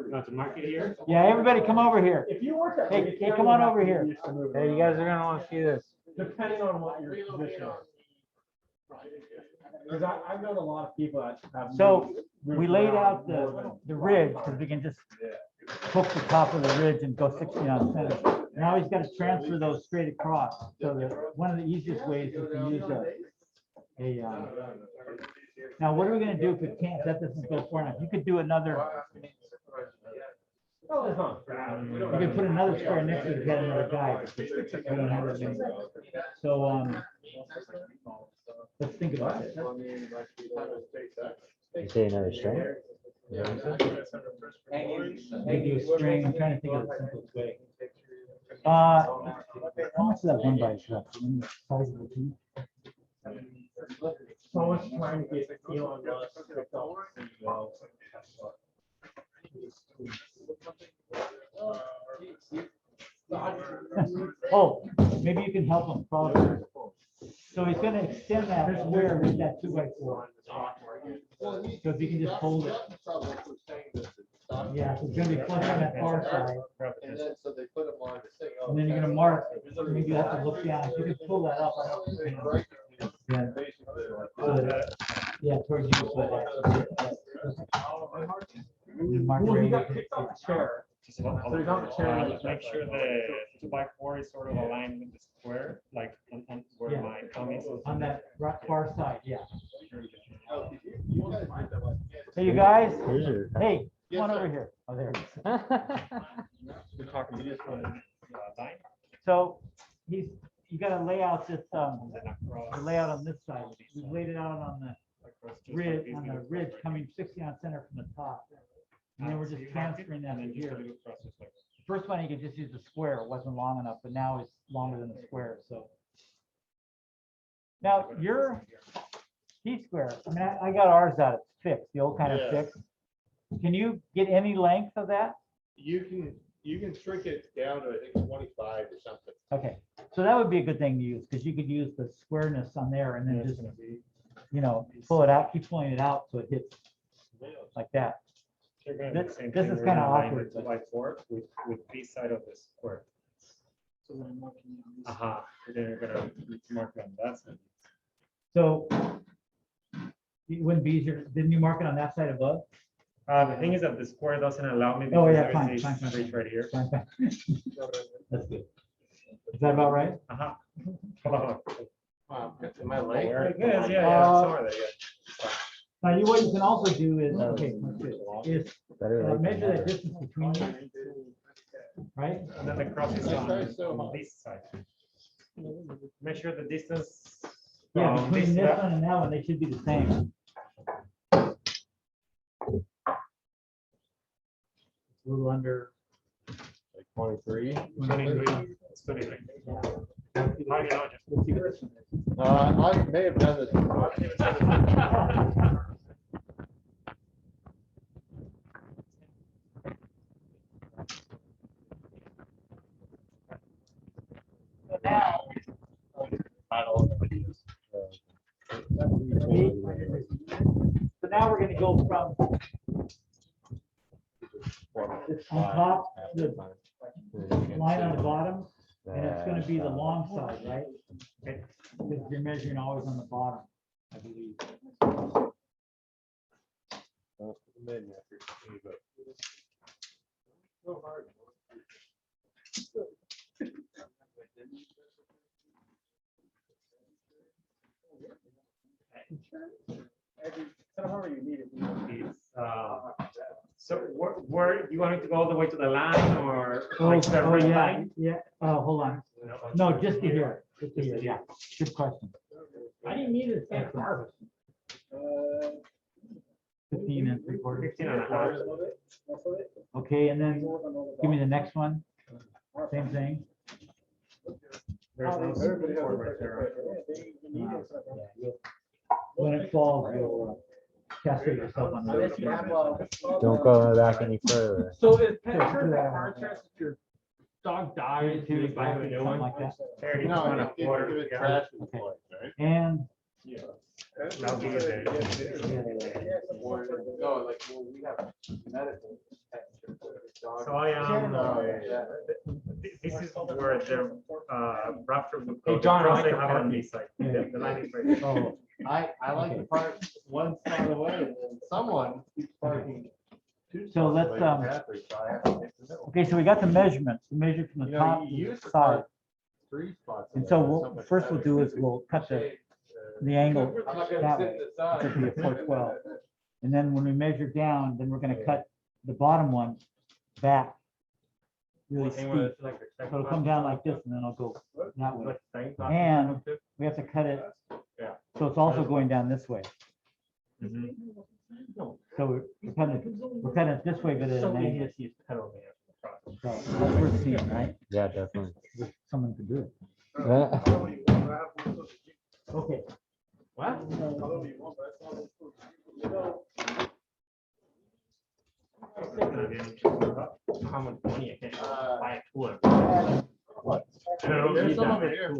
Not to market here? Yeah, everybody come over here. If you work at. Hey, come on over here. Hey, you guys are gonna wanna see this. Depending on what your position is. Because I've known a lot of people that have. So moved we laid out around. the ridge, because we can just hook the top of the ridge and go 60 on center. Now he's got to transfer those straight across. So one of the easiest ways is to use now what are we gonna do if we can't, that doesn't go far enough? You could do another, Oh, it's not. you could put another square next to it, get another guy. We don't have that many. So, let's think about it. You say another string? Maybe a string, I'm trying to think of the simplest way. How much is that one by truck? Size of the piece? So much trying to get Elon Musk picked up. Oh, maybe you can help him. Probably. So he's gonna extend that square with that 2x4. So if you can just hold it. Yeah, so it's gonna be flush on that far side. And then, so they put them on the thing. And then you're gonna mark, maybe you have to look down, you can pull that up. Yeah. Yeah, towards you. So mark Well, he right got here. kicked off the chair. So he's on the chair. Make sure the 2x4 is sort of aligned with the square, like on where Yeah. my comments. On that far side, yeah. Hey, you guys, Here's your. hey, come on over here. Oh, there it is. We're talking to this one. Line, So you gotta lay out this, and then across. the layout on this side. We laid it out on the across just like ridge, this, on you the go ridge across coming 60 on center from the top. And then we're So just you mark it, transferring that and to then you here. gotta go across just like this. First one, you could just use the square. It wasn't long enough, but now it's longer than the square. So Now, your T-square, I mean, I got ours out, it's fixed, the old kind of Yeah. fixed. Can you get any length of that? You can shrink it down to, I think, 25 or something. Okay, so that would be a good thing to use, because you could use the squareness on there and then just, pull it out, keep pulling it out so it hits like that. They're gonna do the This- same this thing. is We're kinda gonna line awkward, it but- by four with this side of the square. Aha, they're gonna mark it on that side. So it wouldn't be easier, didn't you mark it on that side above? The thing is that the square doesn't allow me. Oh, because yeah, there fine, is a fine, fine, street right here. Fine, fine. That's good. Is that about right? Aha. Wow, am I late? Very good, yeah, Uh, somewhere there, yeah. Now, what you can also do is, okay, is measure the distance between them, right? And then the cross is I try on so on hard. this side. Measure the distance. Yeah, from between this left- one and that one, they should be the same. A little under. Like 23. 23. It's 23. How do you know? Let's see what this one is. I may have done this before. So now we're gonna go from this on top, the line on the bottom, and it's gonna be the long side, right? Because you're measuring always on the bottom, I believe. So where you want it to go all the way to the line or like the Oh, red yeah, line? yeah, hold on. No, just to here, yeah, good question. I didn't need it. 15 and 3/4. 15 and a half. Okay, and then give me the next one, same thing. There's no support right there. When it falls, you'll cascade yourself on the. Don't go back any further. So is pet insurance a car insurance if your dog dies, Two, you buy a new something one? like that. There, No, on a if floor, it yeah. trash is like, right? And That'll be the- No, like, well, we have medicine. So I am, Oh, yeah. this is where the raptor would Hey, go. John, I The cross like they the have it on parking. this side. Yeah. The line is right here. oh, I like the part one side away and then someone keeps parking. two So spots let's, away from Patrick, so I have to make the middle. okay, so we got the measurements, the measure from the You know, top you to used the to side. park 3 spots. And away, so but we'll, someone first we'll had do it. is we'll cut the angle I'm not gonna that sit way. aside. It'll be a 412. And then when we measure down, then we're gonna cut the bottom one back really steep. So it'll come down like this and then it'll go that way. And we have to cut it, so it's also going down this way. So we're cutting it this way, but at an angle. So that's worth seeing, right? Yeah, definitely. Someone could do it. Okay. What? How much money I can buy a tool. There's some over here.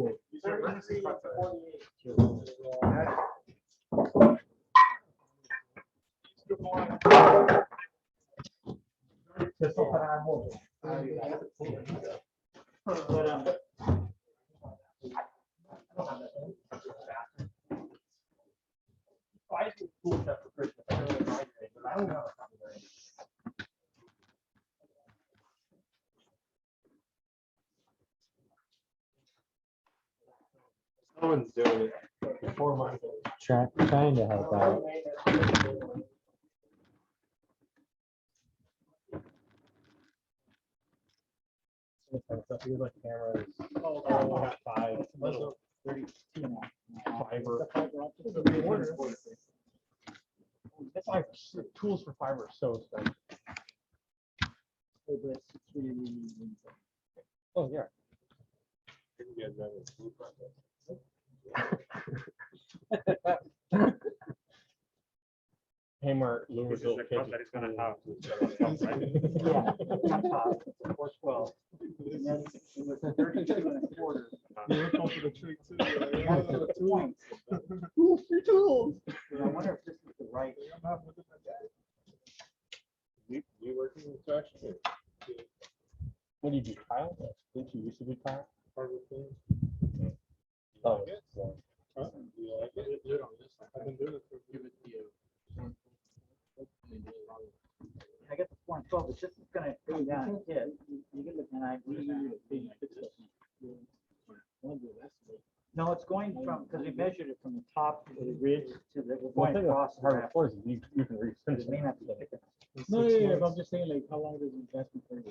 Someone's doing it before mine. Trying to help out. It's like tools for fiber, so it's like. Oh, yeah. Didn't get done with food process. Kmart Louisville the kids. cup that he's gonna have. Yeah. 412. And then it was 32 and a quarter. You look up to the tree too. That's the point. Your tools. I wonder if this is the right. You working in construction? What do you do, Kyle? Didn't you used to be Kyle? Oh. Huh? You like it? I've been doing it for. I got the 412, it's just gonna go down a hit. And I. No, it's going from, because we measured it from the top of the ridge to the, we're going across. the Hard raft. floors, you can refinish It may it. not be thick enough. No, but I'm just saying, like, how long does the investment for the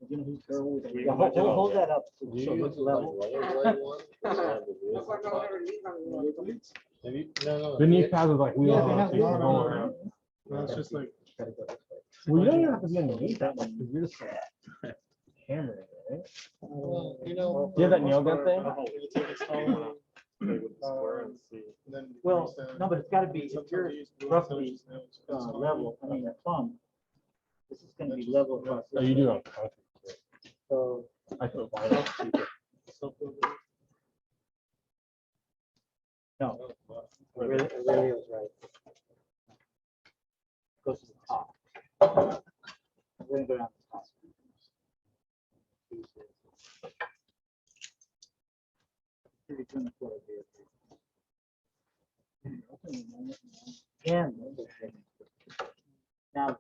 you know, who's there always. Yeah, hold that up. So it looks level. Beneath pads is like, we Yeah, all they have have to the- go around. No, it's just like. Well, you don't even have to be underneath that much, because you're just like hammering it, right? Well, you know. Do you have that nail gun thing? Well, no, but it's gotta be, if you're roughly level, I mean, plumb, this is gonna be level across. Oh, you do on concrete. So, I put vinyl. no, really was right. Goes to the top. We're gonna go down to the top. And now.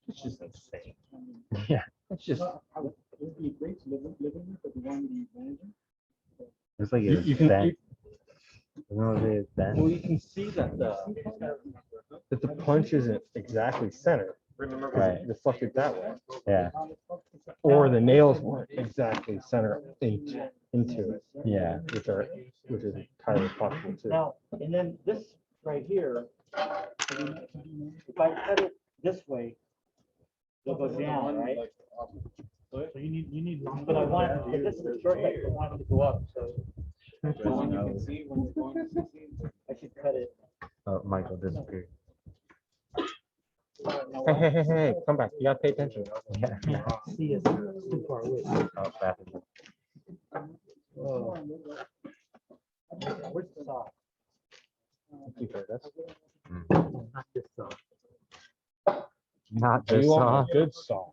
It's just insane. Yeah. It's just, It's like you it's can, bent. No, it's bent. well, you can see that the punch isn't exactly center. Right. It deflected that way. Yeah. Or the nails weren't exactly center into it. Yeah. Which is entirely possible too. Now, and then this right here, if I cut it this way, it'll go down, right? So you need. But I want, but this is the shortcut, I want it to go up, so. I should cut it. Oh, Michael disappeared. Hey, come back. You gotta pay attention. Yeah. See, it's too far away. Oh, bathroom. Where's the saw? You heard us. Not this saw. Not So this you saw. want a good saw.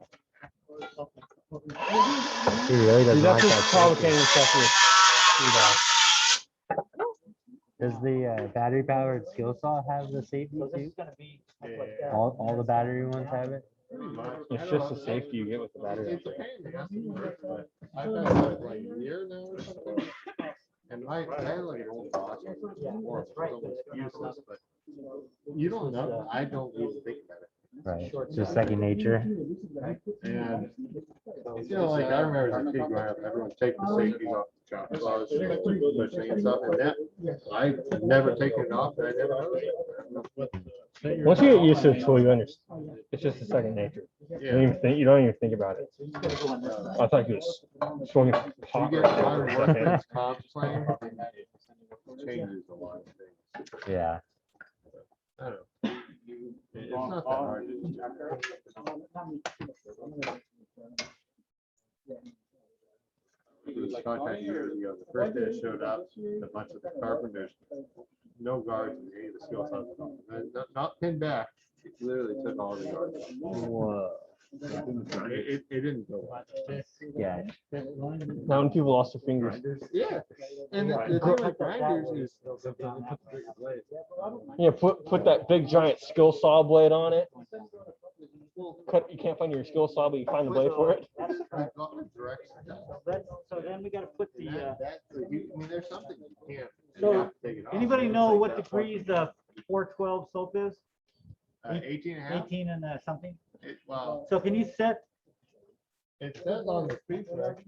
He really doesn't That's like just that. provocating stuff with. Does the battery powered skill saw have the safety So this too? is gonna be like that. All the battery ones have it? It's just the safety you get with the battery. It's a pain in the ass to work, but I've had it like a year now or something. And I had like an old boss. Yeah, that's right. Useless, but you don't know, I don't even think about it. Right. Just second nature. And, you know, like I remember as a kid growing up, everyone take the safeties off the chop saws, pushing and stuff, and that, I never taken it off, and I never noticed it. Once you get used to a tool, you understand. It's just a second nature. You don't even think about it. I thought you was smoking pot. You get hard right work there. and comp plan, it changes a lot of things. Yeah. I don't know. It's not that hard. It was contact years ago, the first day I showed up, a bunch of the carpenters, no guards in any of the skill sets. And not pinned back, it literally took all the guards. Whoa. It didn't go. Yeah. Now when people lost their fingers. Yeah, and the thing with grinders is. Yeah, put that big giant skill saw blade on it. You can't find your skill saw, but you find the blade for it. So then we gotta put the, I mean, there's something you can't. so anybody know what degrees the 412 soap is? 18 and a half? 18 and something? Well, So can you set, it says on the speed track.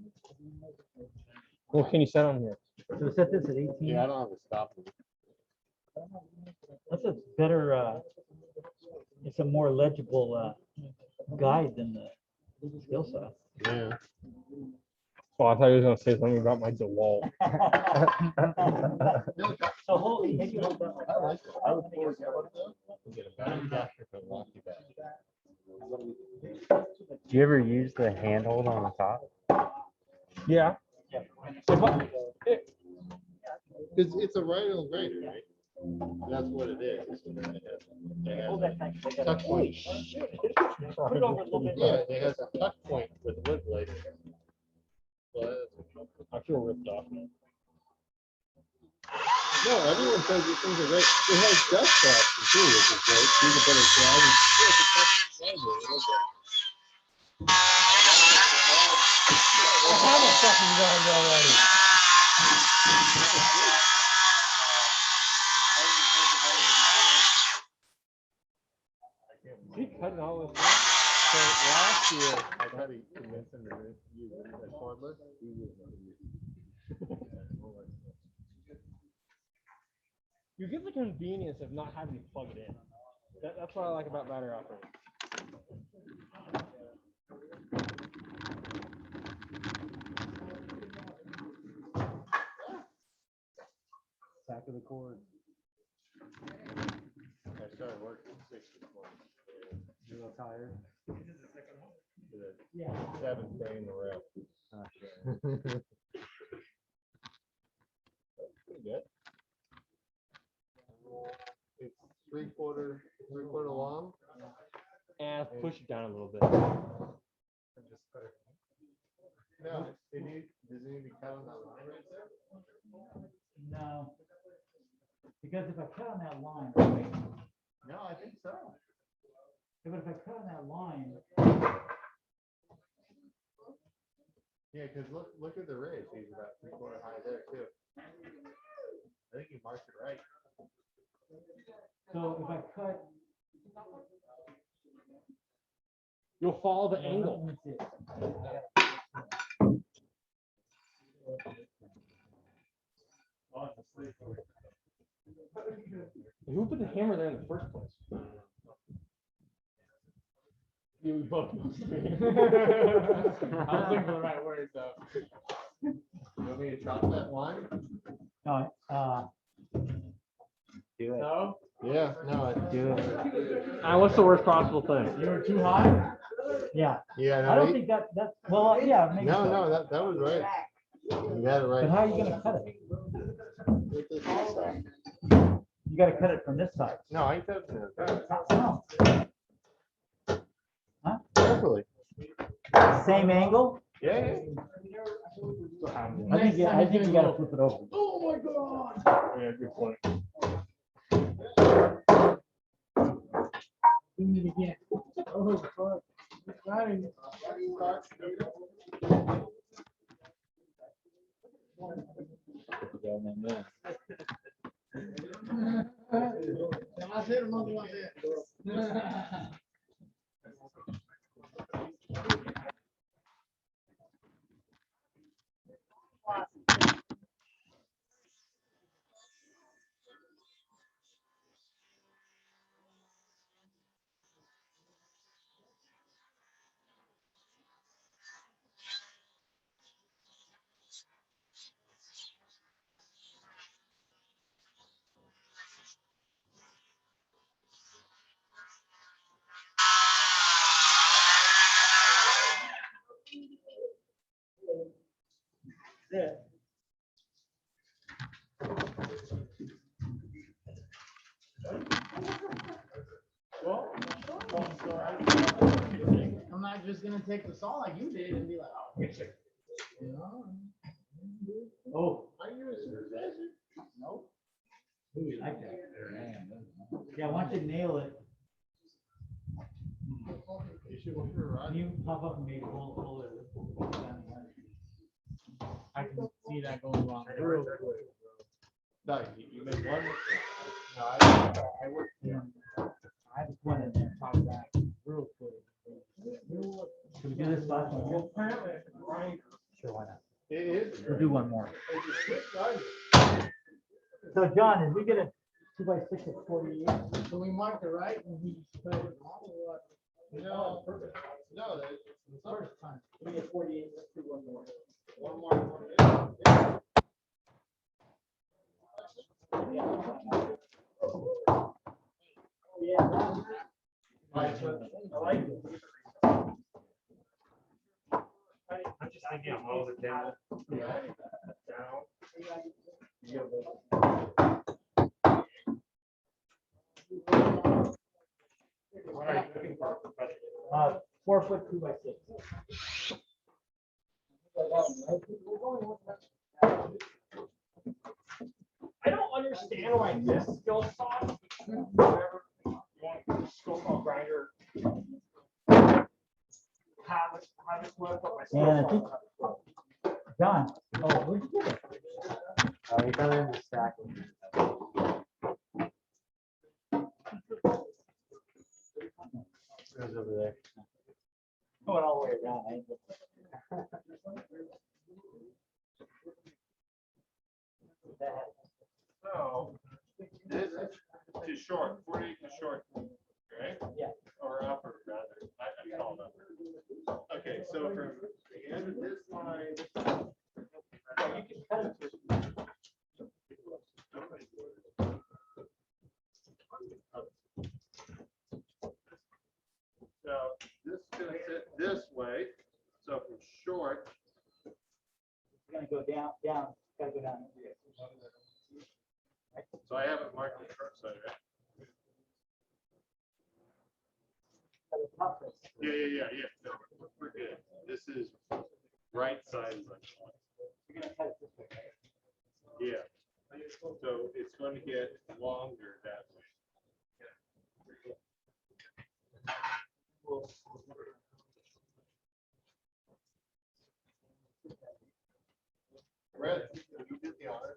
What can you set on here? so set this at 18? Yeah, I don't have to stop. That's a better, it's a more legible guide than the Skill set. Yeah. Oh, I thought he was gonna say something about my DeWalt. So hold, maybe hold that like that. I would force it. Do you ever use the handhold on the top? Yeah. It's a rhino grader, right? That's what it is. Hold that tight, 'cause I gotta- Tuck point. Put it over a little bit. Yeah, it has a tuck point with wood blade. I feel ripped off. No, everyone says these things are great. It has dust traction too, which is great. So you can put it down. Yeah, it's a custom driver. It looks like- I have a fucking gun already. He cutting all this stuff. So last year, I tried to convince him to use a cordless. He wouldn't let me use it. You get the convenience of not having to plug it in. That's what I like about battery operated. Back of the cord. I started working 6 this morning. You're a little tired. Yeah. 7th day in the row. That's pretty good. It's three-quarter long. And push it down a little bit. No, does it need to cut on that line right there? No. Because if I cut on that line, right? No, I think so. Yeah, but if I cut on that line, Yeah, because look at the ridge. He's about three-quarter high there too. I think you marked it right. so if I cut. You'll follow the angle. Let me see. Who put the hammer there in the first place? You both must be. I was looking for the right word, though. You want me to chop that line? No, Do it. No? Yeah, no, Do it. What's the worst possible thing? You were too high? yeah, yeah, no. I don't think that's, well, yeah, maybe No, so. no, that was right. You got it right. But how are you gonna cut it? With this side. You gotta cut it from this side. No, I cut it. No. Carefully. Same angle? Yeah. I think you gotta flip it over. Oh my God. Yeah, good point. Do it again. Oh, fuck. Got him. Well, I'm not just gonna take the saw like you did and be like, oh, fix it. You know? Oh. Are you a supervisor? Nope. Ooh, you like that? Yeah, once you nail it, You should look for a rod. can you pop up and make a full it? I can see that going wrong real quick. No, you made one. No, I worked in, I just went in there, pop that real quick. Should we do this last one? Sure, why not? It is. We'll do one more. It's a quick rod. So John, did we get a 2x6 at 48? So we marked it right and we cut it wrong or what? No, no, it's not. First time. We get 48, let's do one more. One more. Yeah. I like it. I'm just thinking of all the down. Uh, 4 foot 2 by 6. I don't understand why this skill saw, whatever you want, skill saw grinder. Have it flip, but my And I skill think, saw. John, oh, where'd you get it? We got it in the stack. Goes over there. Going all the way around. I ain't So, this is too short, 48 is short, right? Yeah. Or upper rather, I call it upper. Okay, so from the end of this line. You can cut it. So this is gonna sit this way, so from short. It's gonna go down, gotta go down. So I haven't marked the short side, right? Yeah. No, we're good. This is right side. You're gonna cut it this way, right? Yeah. So it's going to get longer that way. Red, you did the honor.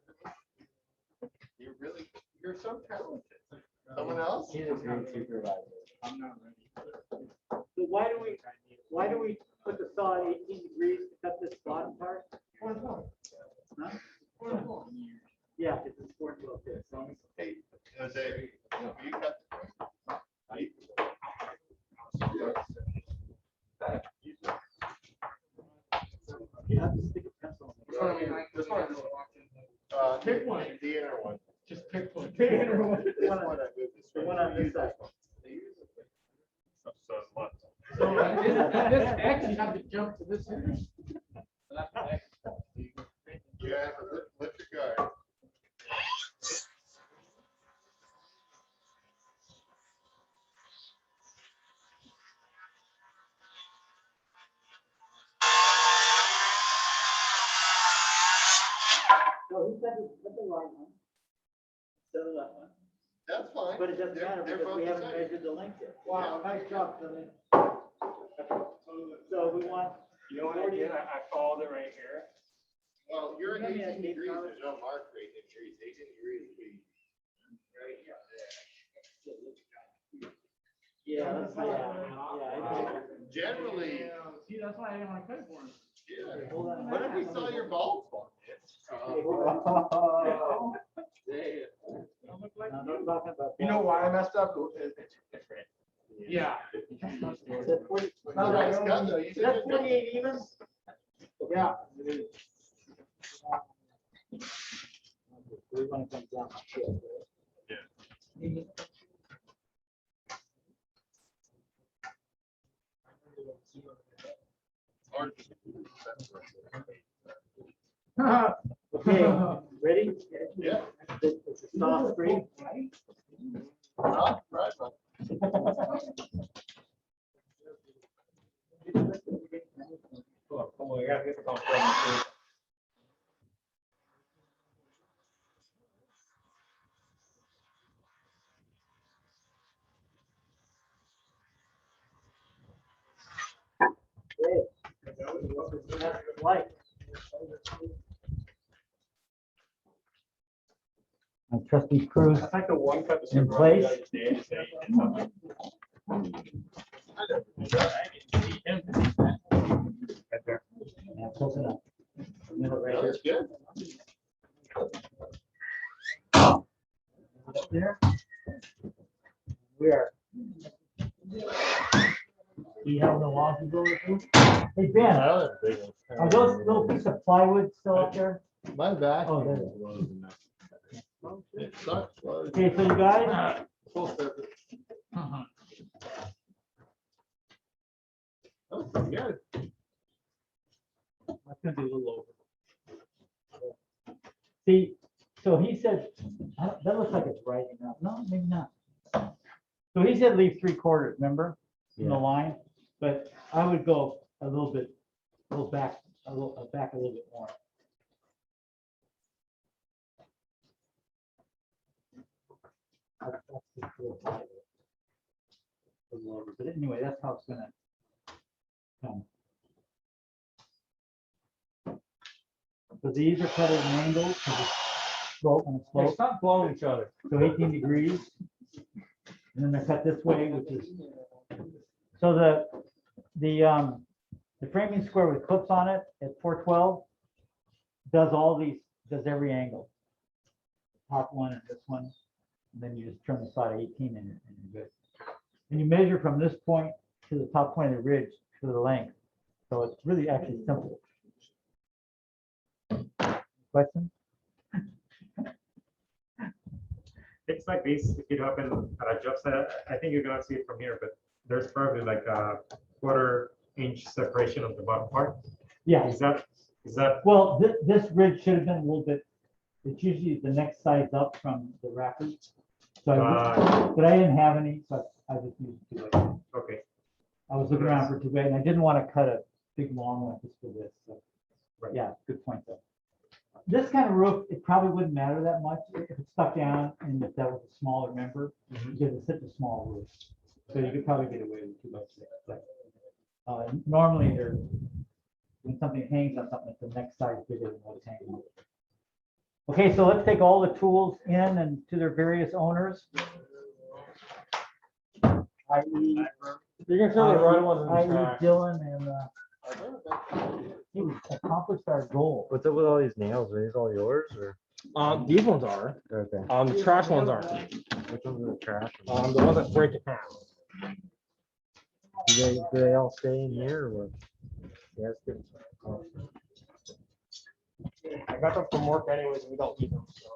You're so talented. Someone else? He's a great supervisor. I'm not ready. So why do we put the saw at 18 degrees to cut this bottom part? Huh? Yeah, because it's 4 to this. So Hey, Jose, you cut. you have to stick a pencil. This one. Pick one. The inner one. Just pick one. The inner one. This one I moved this way. The one on this side. So left. So this X, you have to jump to this end. You have to lift your guard. No, he said the right one. Instead of that one. That's fine. But it doesn't matter They're because both we the haven't same. measured the length yet. Wow, nice job, Billy. So we want. You know what I did? I followed it right here. Well, you're at Let me 18 ask degrees, you, there's no mark for 18 degrees, 18 degrees would be. Right here. Yeah, that's, yeah. Generally, See, that's why I didn't want to cut it for him. yeah. Hold on. What if we saw your bulb fall? I'm not talking about. You know why I messed up? Yeah. That's 40 Not right, Scott, though, you said that's you're- 48 even? Yeah. We want to come down. Yeah. Or just- Okay, ready? Yeah. It's a soft screen. Right, right. Light. Trustee Cruz That's like the one cut. in place. Yeah, close enough. Middle right here. That's good. Up there. We are. Do you have the logs you go with? Hey, Ben, are those little pieces of plywood still up there? My back. Oh, there. It sucks. Okay, so you guys, Oh, pretty good. that's gonna be a little over. See, so he said, that looks like it's right enough. No, maybe not. So he said leave 3/4, remember, in the line, but I would go a little bit, back, a little bit more. That's just a little tighter. But anyway, that's how it's gonna come. So these are cut at an angle, because it's slope and Hey, slope, stop blowing each other. so 18 degrees. And then they're cut this way, which is, so the framing square with clips on it at 412 does all these, does every angle. Top one and this one, and then you just turn the side 18 and you're good. And you measure from this point to the top point of the ridge to the length. So it's really actually simple. Question? It's like this, if you open at a job site, I think you're gonna see it from here, but there's probably like a 1/4 inch separation of the bottom part. Yeah. Is that, Well, this ridge should have been a little bit, it's usually the next size up from the wrappers. So, but I didn't have any, so I just used 2x. okay, I was looking around for 2x, and I didn't want to cut a big long one just for this. So, Right. yeah, good point though. This kind of roof, it probably wouldn't matter that much if it stuck down and if that was a smaller member, because it's such a small roof. So you could probably get away with 2x6. But normally there's, when something hangs on something, it's the next size bigger than what's hanging. Okay, so let's take all the tools in and to their various owners. I.e. you can throw the right ones in the I.e. trash. Dylan and he accomplished our goal. What's up with all these nails? Are these all yours or? These ones are, Okay. the trash ones aren't. Which ones are the trash? The ones that break in half. Do they all stay in here or what? Yes. Oh. I got them from work anyways, and we don't need them, so.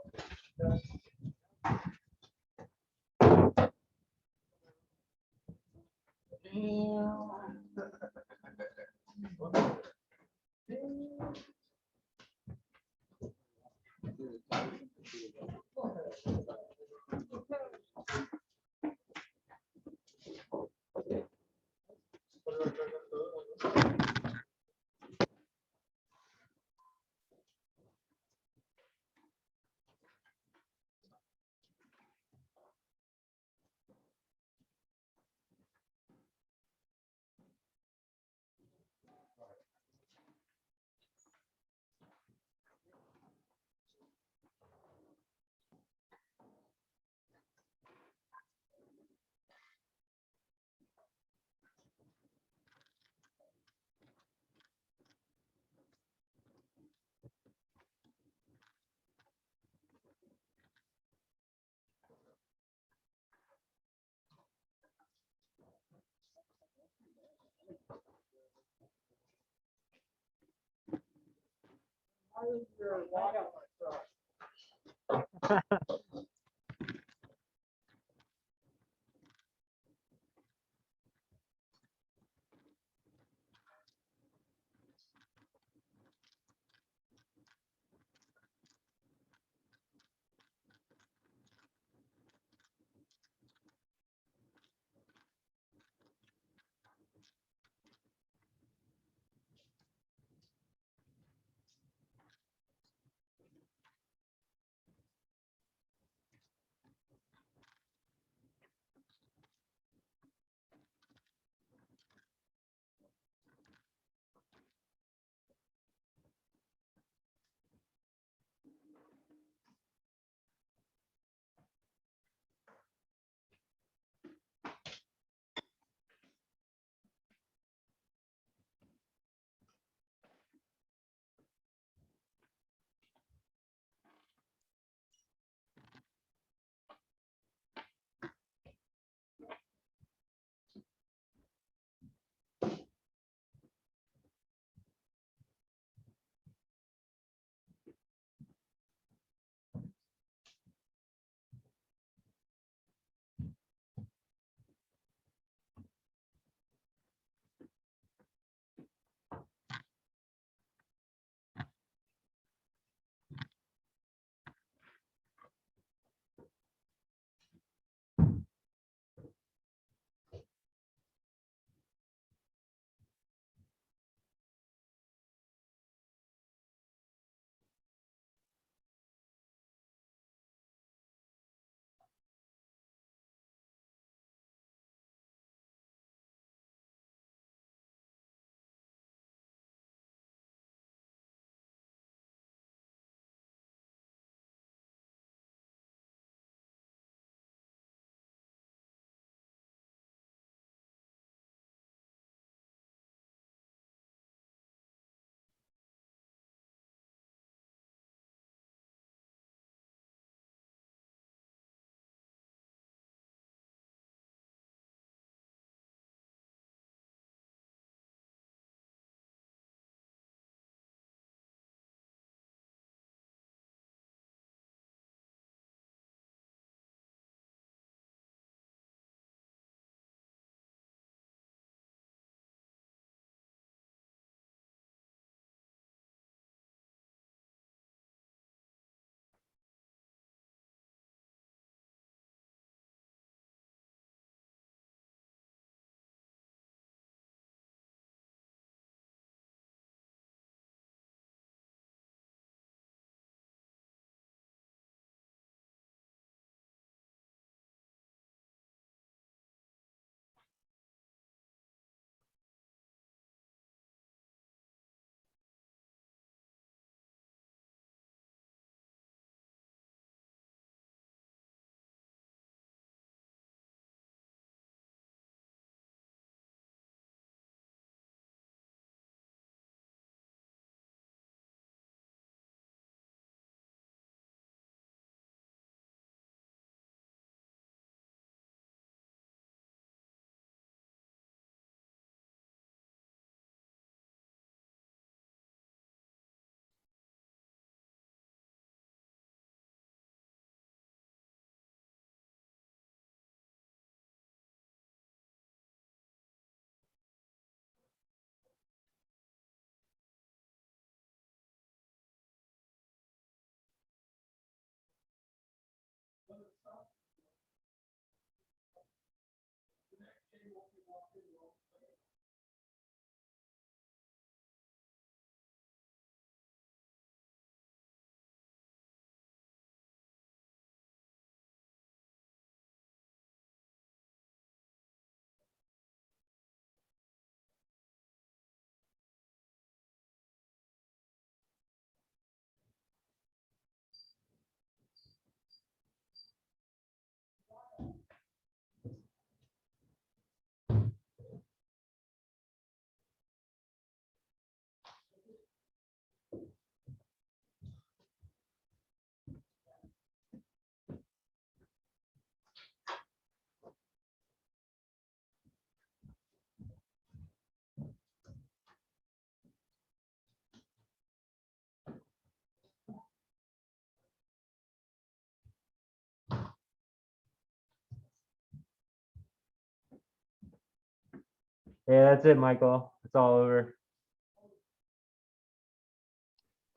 Yeah, that's it, Michael. It's all over.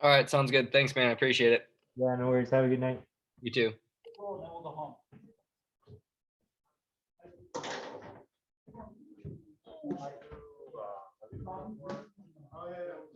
All right, sounds good. Thanks, man. I appreciate it. Yeah, no worries. Have a good night. You too. Oh, yeah.